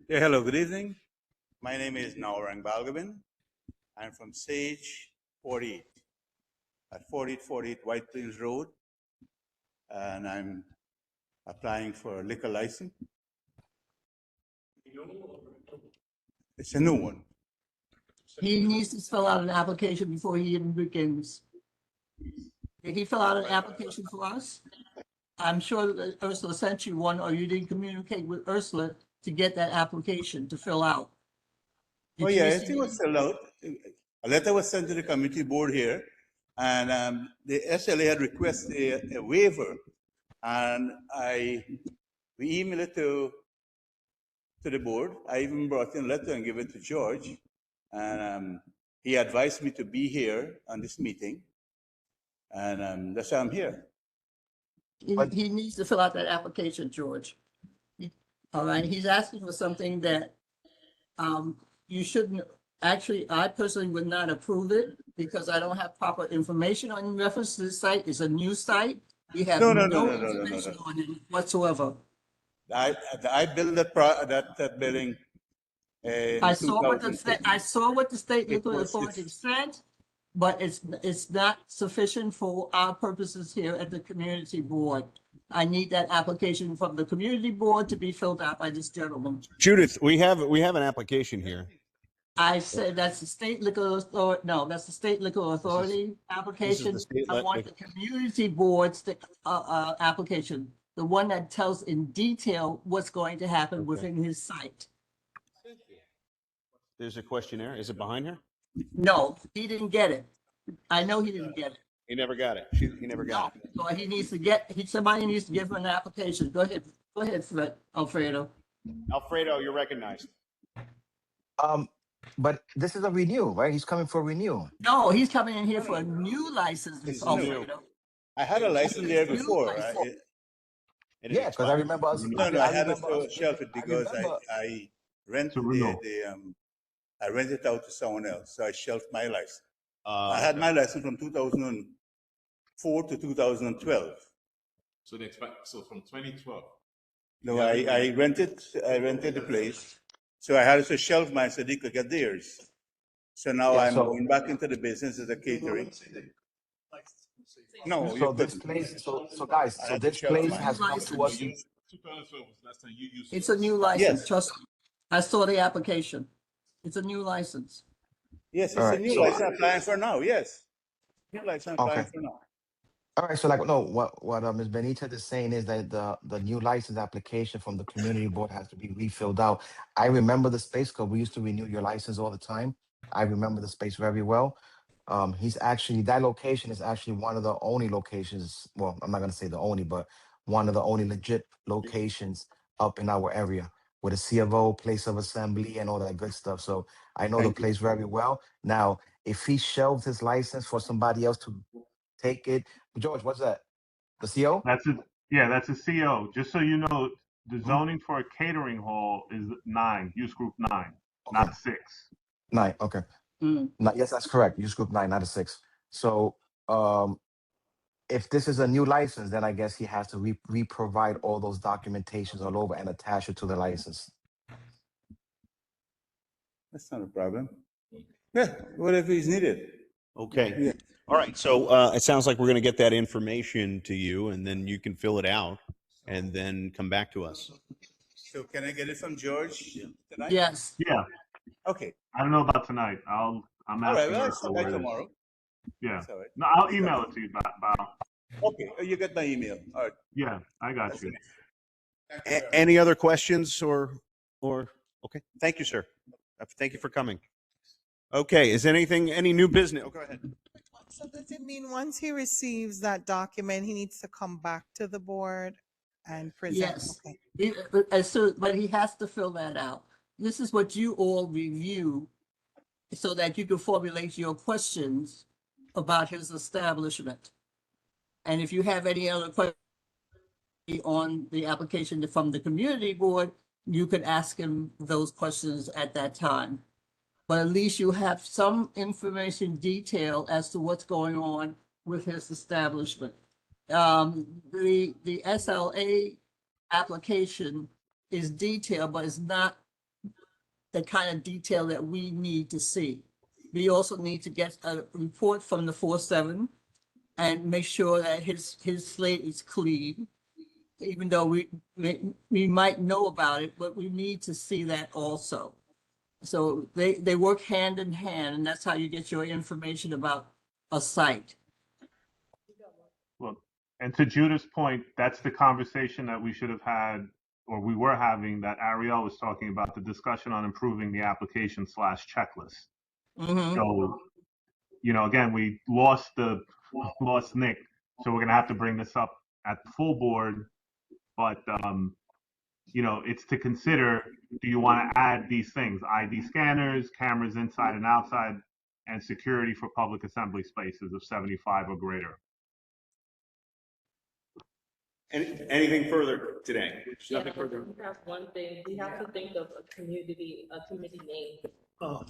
Yeah, hello, good evening. My name is Naurang Balgobin. I'm from Sage 48 at 4848 White Plains Road, and I'm applying for a liquor license. It's a new one. He needs to fill out an application before he even begins. Did he fill out an application for us? I'm sure that Ursula sent you one, or you didn't communicate with Ursula to get that application to fill out. Oh yeah, it was filled out. A letter was sent to the committee board here, and the SLA had requested a waiver, and we emailed it to the board. I even brought in a letter and gave it to George, and he advised me to be here on this meeting, and that's why I'm here. He needs to fill out that application, George. All right, he's asking for something that you shouldn't, actually, I personally would not approve it because I don't have proper information on reference to this site. It's a new site. We have no information on it whatsoever. I built that building in I saw what the state It liquor was- authority said, but it's not sufficient for our purposes here at the community board. I need that application from the community board to be filled out by this gentleman. Judith, we have an application here. I said that's the state liquor authority, no, that's the state liquor authority application. state I want the community board's application, the one that tells in detail what's going to happen within his site. There's a questionnaire. Is it behind her? No, he didn't get it. I know he didn't get it. He never got it. He never got it. So he needs to somebody needs to give him an application. Go ahead, Fred, Alfredo. Alfredo, you're recognized. But this is a renew, right? He's coming for renew. No, he's coming in here for a new license, It's Alfredo. new. I had a license there before. Yeah, because I remember us. No, I had to shelf it because I rented I rented it out to someone else, so I shelved my license. I had my license from 2004 to 2012. So from 2012. No, I rented the place, so I had to shelve mine so they could get theirs. So now I'm going back into the business as a catering. No, so this place, so guys, so this place has come to us. 2012 was last time you used It's a new license, trust me. I saw the application. It's a new license. Yes, it's a new license I'm applying for now, yes. New license I'm applying for now. All right, so what Ms. Benitez is saying is that the new license application from the community board has to be refilled out. I remember the space because we used to renew your license all the time. I remember the space very well. That location is actually one of the only locations. Well, I'm not gonna say the only, but one of the only legit locations up in our area with a C of O, place of assembly, and all that good stuff. So I know the place very well. Now, if he shelved his license for somebody else to take it, George, what's that? The CO? That's a CO. Just so you know, the zoning for a catering hall is 9, use group 9. not a 6. 9. Okay. Yes, that's correct. Use group 9, not a 6. So if this is a new license, then I guess he has to re-provide all those documentations all over and attach it to the license. That's not a problem. Yeah, whatever is needed. Okay. Yeah. All right. So it sounds like we're going to get that information to you, and then you can fill it out and then come back to us. So can I get it from George tonight? Yes. Yeah. Okay. I don't know about tonight. I'm All right. asking Well, her I'll stop for by it. tomorrow. Yeah. That's all right. No, I'll email it to you, Bob. Okay. You got my email. All right. Yeah, I got you. Any other questions or okay? Thank you, sir. Thank you for coming. Okay. Is any new business? Oh, go ahead. So does it mean once he receives that document, he needs to come back to the board and present? Yes. Okay. But he has to fill that out. This is what you all review so that you can formulate your questions about his establishment. And if you have any other questions on the application from the community board, you could ask him those questions at that time. But at least you have some information detail as to what's going on with his establishment. The SLA application is detailed, but it's not the kind of detail that we need to see. We also need to get a report from the 4/7 and make sure that his slate is clean. Even though we might know about it, but we need to see that also. So they work hand in hand, and that's how you get your information about a site. Well, and to Judith's point, that's the conversation that we should have had, or we were having, that Ariel was talking about, the discussion on improving the application / checklist. So, again, we lost Nick, so we're gonna have to bring this up at the full board. But it's to consider: do you want to add these things? ID scanners, cameras inside and outside, and security for public assembly spaces of 75 or greater. Anything further today? Yeah, we have one thing. We have to think of a committee name. Oh.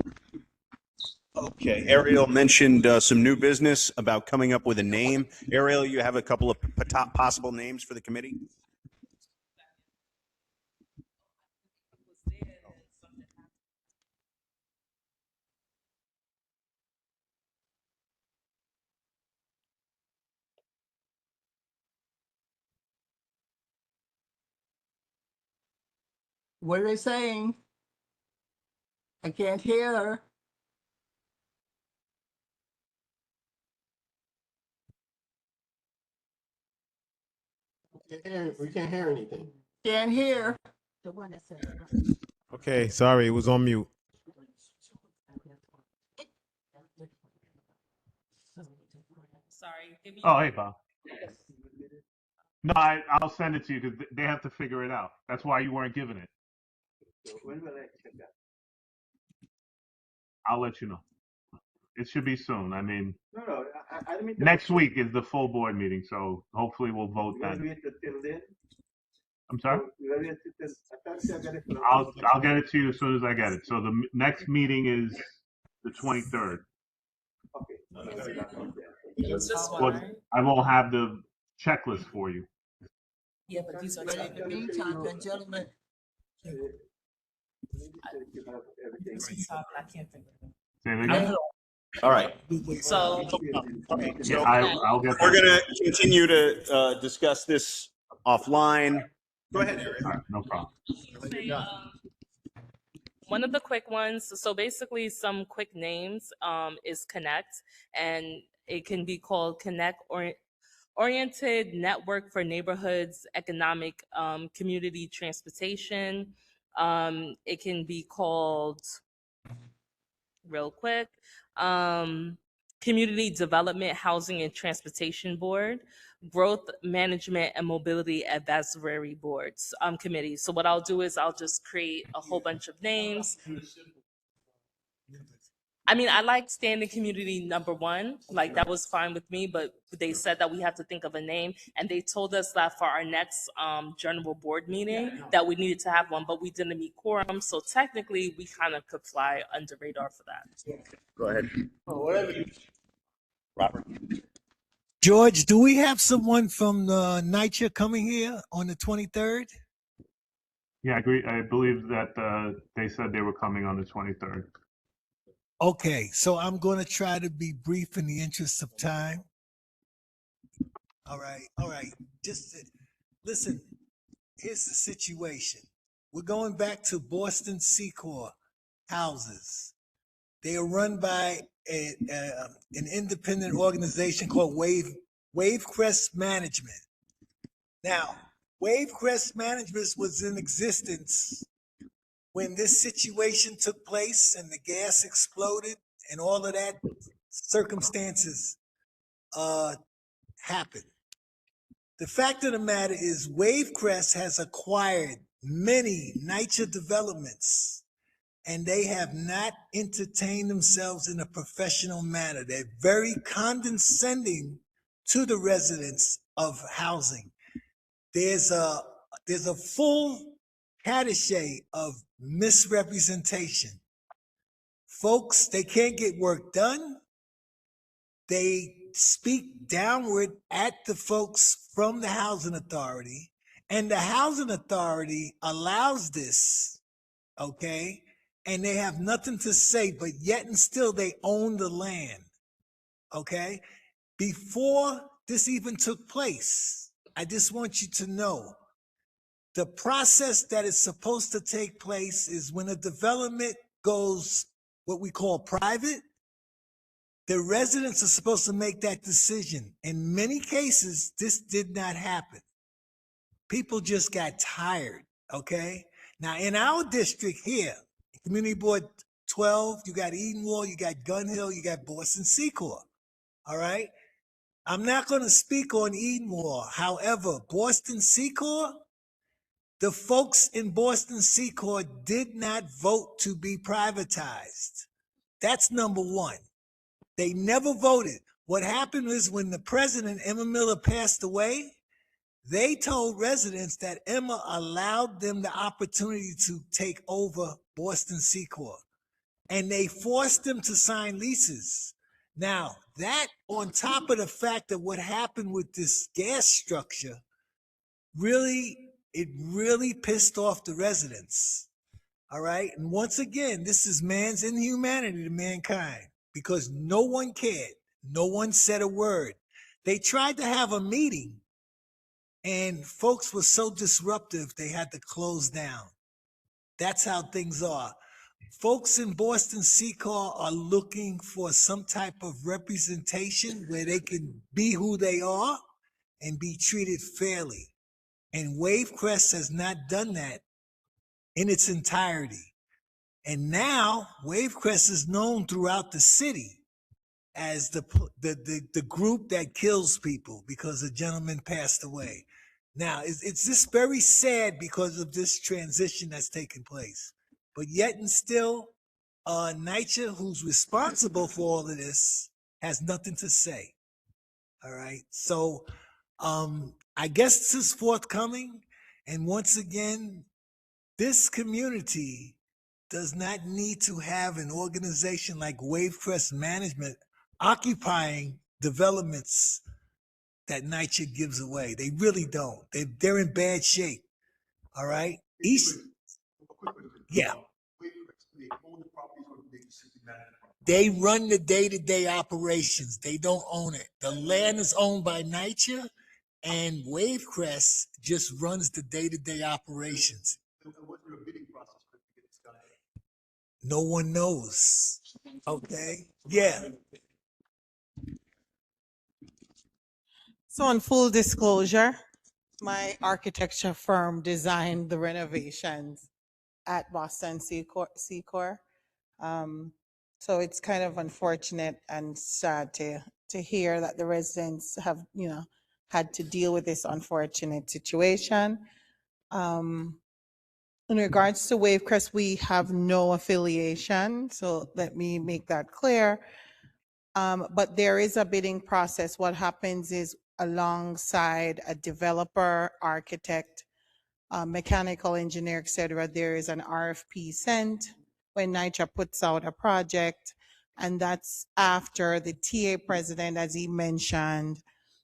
Okay. Ariel mentioned some new business about coming up with a name. Ariel, you have a couple of possible names for the committee? What are they saying? I can't hear. We can't hear anything. Can't hear. Okay, sorry, it was on mute. Sorry. Oh, hey, Bob. No, I'll send it to you because they have to figure it out. That's why you weren't given it. When will I check that? I'll let you know. It should be soon. I mean, No, I don't mean to. next week is the full board meeting, so hopefully we'll vote You want to then. wait till then? I'm sorry? You want to wait till I thought I got it from- I'll get it to you as soon as I get it. So the next meeting is the 23rd. Okay. It's this one, But right? I won't have the checklist for you. Yeah, but these are. But in the meantime, the gentleman, I can't think of it. Say it again? All right. So. So I'll get we're going to continue to discuss this offline. Go ahead, Ariel. All right, no problem. One of the quick ones, so basically some quick names is Connect, and it can be called Connect Oriented Network for Neighborhoods Economic Community Transportation. It can be called, real quick, Community Development, Housing and Transportation Board, Growth Management and Mobility Advisory Boards Committee. So what I'll do is I'll just create a whole bunch of names. I mean, I like standing community number one. Like that was fine with me, but they said that we have to think of a name, and they told us that for our next general board meeting that we needed to have one, but we didn't meet quorum, so technically we kind of could fly under radar for that. Go ahead. Robert. George, do we have someone from NYCHA coming here on the 23rd? Yeah, I agree. I believe that they said they were coming on the 23rd. Okay, so I'm going to try to be brief in the interest of time. All right. Just listen, here's the situation. We're going back to Boston Secor houses. They are run by an independent organization called Wavecrest Management. Now, Wavecrest Management was in existence when this situation took place and the gas exploded and all of that circumstances happened. The fact of the matter is Wavecrest has acquired many NYCHA developments, and they have not entertained themselves in a professional manner. They're very condescending to the residents of housing. There's a full cache of misrepresentation. Folks, they can't get work done. They speak downward at the folks from the housing authority, and the housing authority allows this, okay? And they have nothing to say, but yet and still they own the land, okay? Before this even took place, I just want you to know the process that is supposed to take place is when a development goes what we call private, the residents are supposed to make that decision. In many cases, this did not happen. People just got tired, okay? Now, in our district here, Community Board 12, you got Edenwald, you got Gun Hill, you got Boston Secor, all right? I'm not going to speak on Edenwald. However, Boston Secor, the folks in Boston Secor did not vote to be privatized. That's number one. They never voted. What happened is when the president, Emma Miller, passed away, they told residents that Emma allowed them the opportunity to take over Boston Secor, and they forced them to sign leases. Now, that on top of the fact of what happened with this gas structure, it really pissed off the residents. All right. And once again, this is man's inhumanity to mankind because no one cared. No one said a word. They tried to have a meeting and folks were so disruptive, they had to close down. That's how things are. Folks in Boston Secor are looking for some type of representation where they can be who they are and be treated fairly. And Wavecrest has not done that in its entirety. And now Wavecrest is known throughout the city as the group that kills people because a gentleman passed away. Now, it's just very sad because of this transition that's taking place. But yet and still, NYCHA, who's responsible for all of this, has nothing to say. All right. So I guess this is forthcoming. And once again, this community does not need to have an organization like Wavecrest Management occupying developments that NYCHA gives away. They really don't. They're in bad shape. All right. Yeah. They run the day-to-day operations. They don't own it. The land is owned by NYCHA, and Wavecrest just runs the day-to-day operations. No one knows. Okay. Yeah. So on full disclosure, my architecture firm designed the renovations at Boston Secor. So it's kind of unfortunate and sad to hear that the residents have, had to deal with this unfortunate situation. In regards to Wavecrest, we have no affiliation, so let me make that clear. But there is a bidding process. What happens is alongside a developer, architect, mechanical engineer, etc., there is an RFP sent when NYCHA puts out a project, and that's after the TA president, as he mentioned.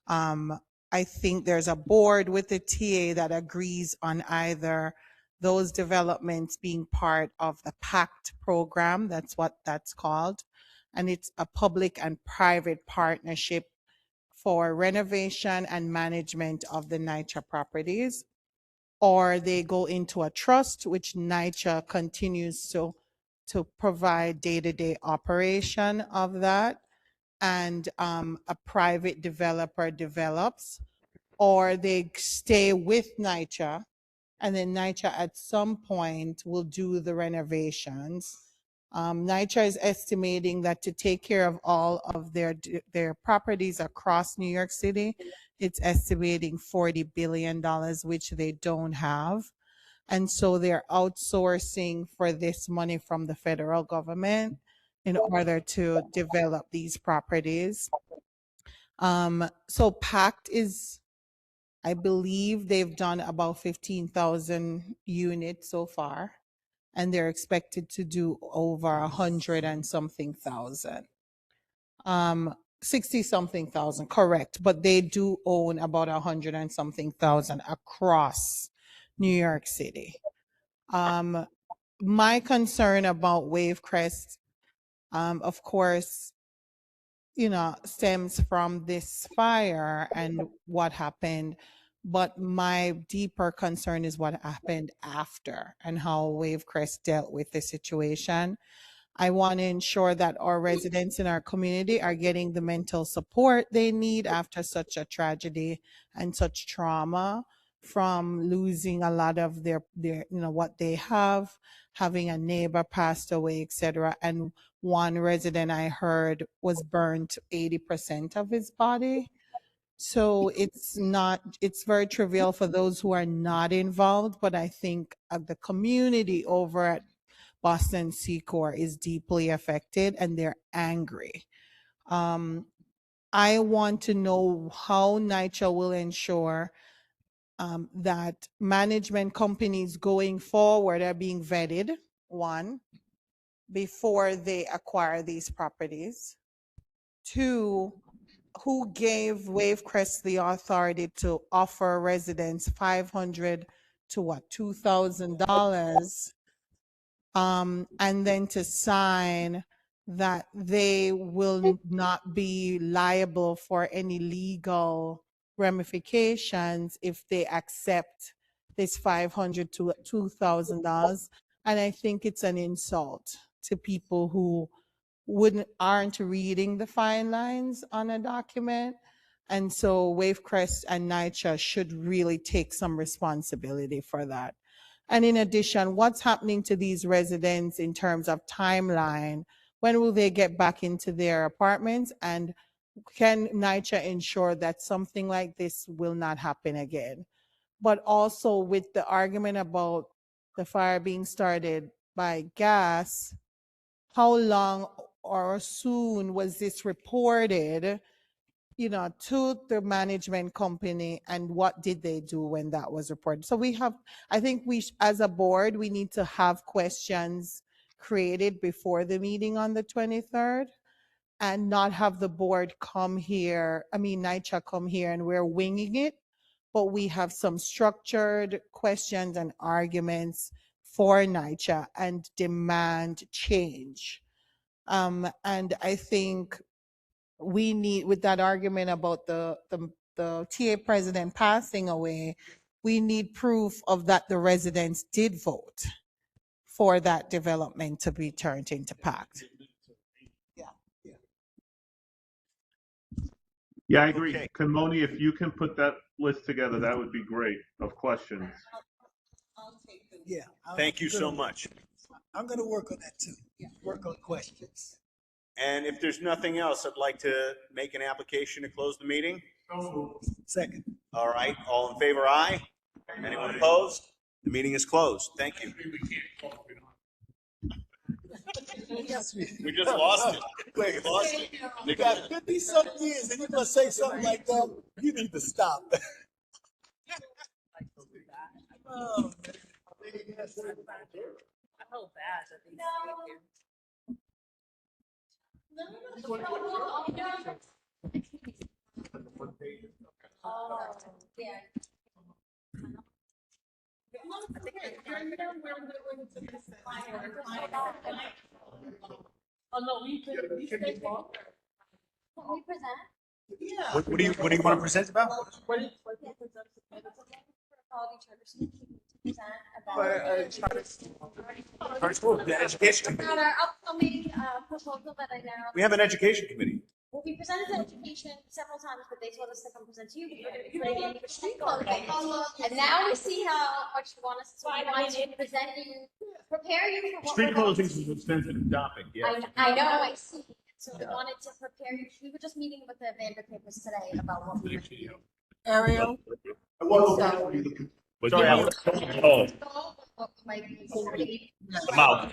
I think there's a board with the TA that agrees on either those developments being part of the PACT program, that's what that's called, and it's a public and private partnership for renovation and management of the NYCHA properties, or they go into a trust, which NYCHA continues to provide day-to-day operation of that, and a private developer develops, or they stay with NYCHA, and then NYCHA at some point will do the renovations. NYCHA is estimating that to take care of all of their properties across New York City, it's estimating $40 billion, which they don't have. And so they're outsourcing for this money from the federal government in order to develop these properties. So PACT is, I believe they've done about 15,000 units so far, and they're expected to do over 100 and something thousand. 60 something thousand, correct, but they do own about 100 and something thousand across New York City. My concern about Wavecrest, of course, stems from this fire and what happened. But my deeper concern is what happened after and how Wavecrest dealt with the situation. I want to ensure that our residents in our community are getting the mental support they need after such a tragedy and such trauma, from losing a lot of their what they have, having a neighbor passed away, etc. And one resident I heard was burnt 80% of his body. So it's very trivial for those who are not involved, but I think the community over at Boston Secor is deeply affected and they're angry. I want to know how NYCHA will ensure that management companies going forward are being vetted, one, before they acquire these properties. Two, who gave Wavecrest the authority to offer residents $500 to $2,000, and then to sign that they will not be liable for any legal ramifications if they accept this $500 to $2,000. And I think it's an insult to people who aren't reading the fine lines on a document. And so Wavecrest and NYCHA should really take some responsibility for that. And in addition, what's happening to these residents in terms of timeline? When will they get back into their apartments? And can NYCHA ensure that something like this will not happen again? But also with the argument about the fire being started by gas, how long or soon was this reported, to the management company, and what did they do when that was reported? So I think as a board, we need to have questions created before the meeting on the 23rd, and not have the board come here, NYCHA come here and we're winging it, but we have some structured questions and arguments for NYCHA and demand change. And I think we need, with that argument about the TA president passing away, we need proof of that the residents did vote for that development to be turned into PACT. Yeah, I agree. Okay. Kimoni, if you can put that list together, that would be great of questions. Yeah. Thank you so much. I'm going to work on that too. Work on questions. And if there's nothing else, I'd like to make an application to close the meeting. Second. All right. All in favor, aye. Anyone opposed? The meeting is closed. Thank you. We just lost it. Wait, Lost it. you got 50-something years and you're gonna say something like that? You need to stop. Oh, I felt bad that they stayed here. Oh, no, we could. Can we present? Yeah. What do you want to present about? Quality charter school to present about. The education committee. About our upcoming proposal that I now. We have an education committee. Well, we presented to education several times, but they told us to come present to you. We're going to be putting in the street closing. And now we see how much you want us to. We want to present you, prepare you for what. Street closings is a sensitive topic, yeah. I know, I see. So we wanted to prepare you. We were just meeting with the Vander papers today about what we were doing. Ariel. Sorry, I was. Oh, I'm out.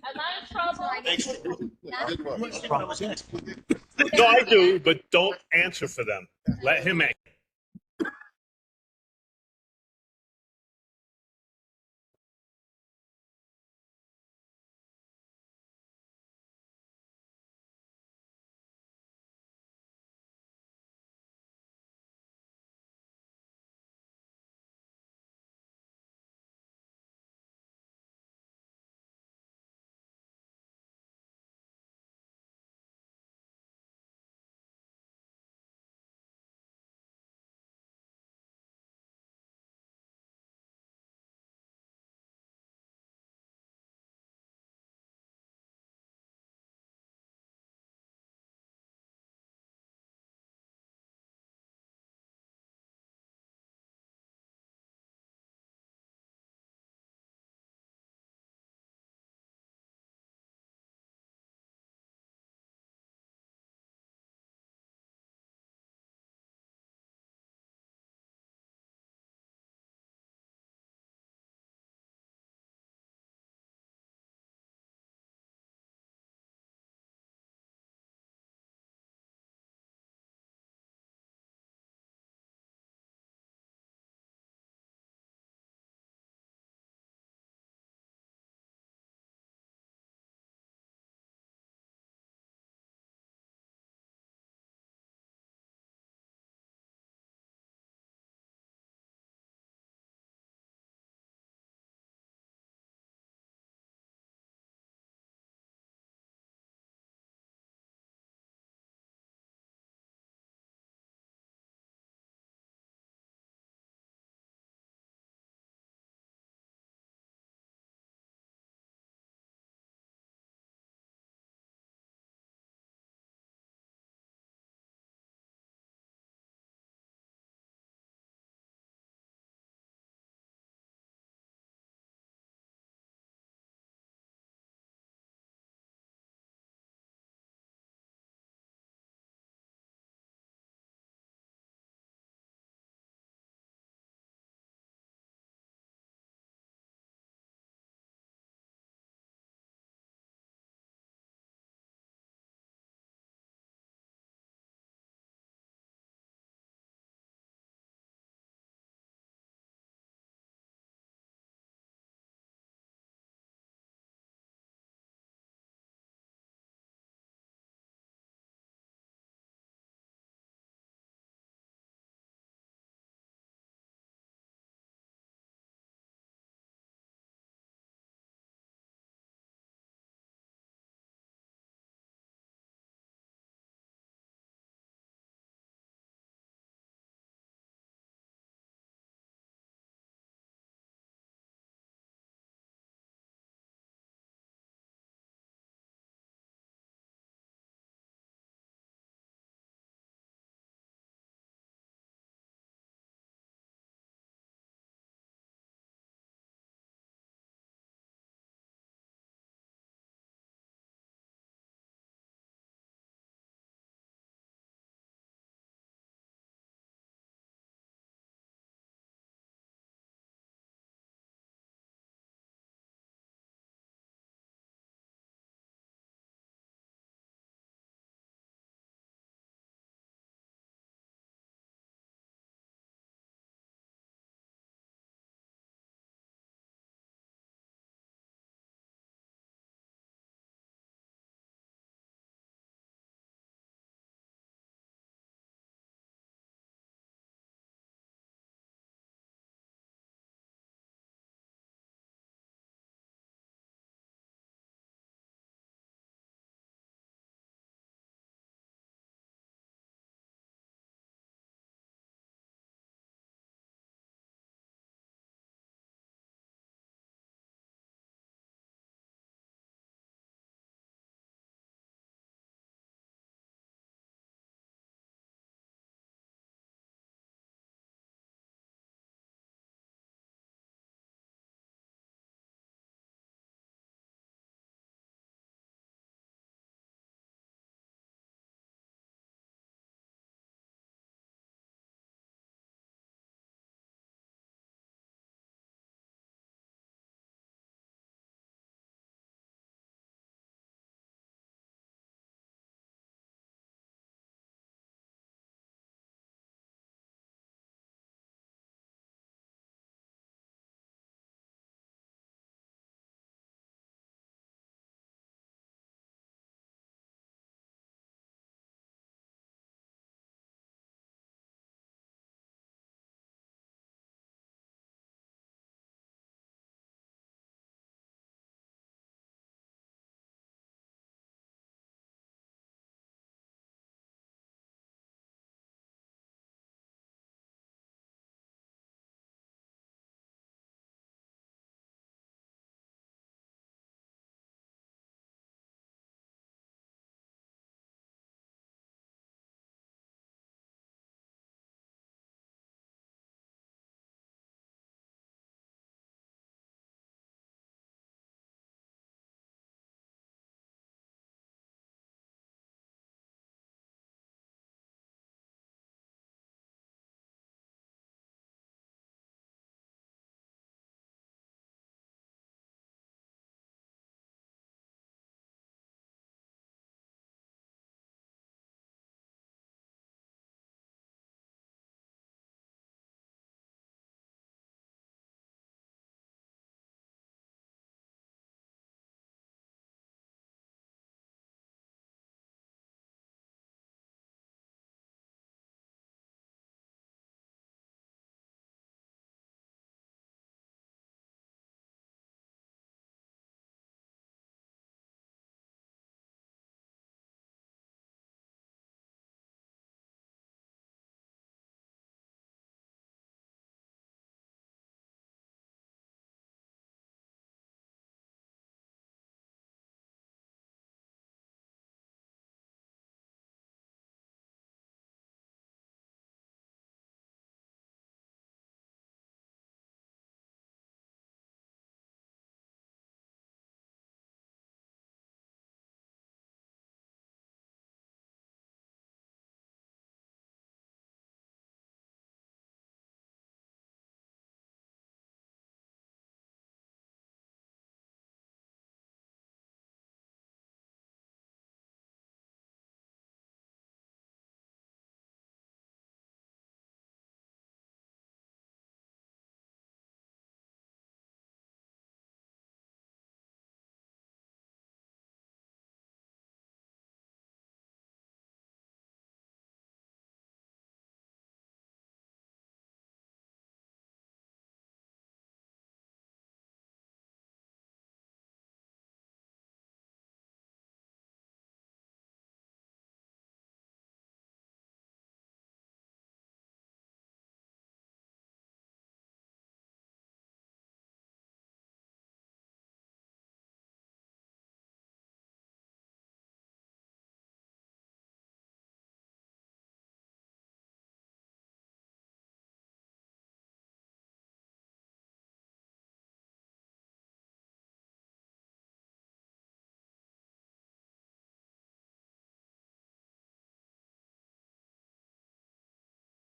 Am I in trouble? Thanks. No, I do, but don't answer for them. Let him answer.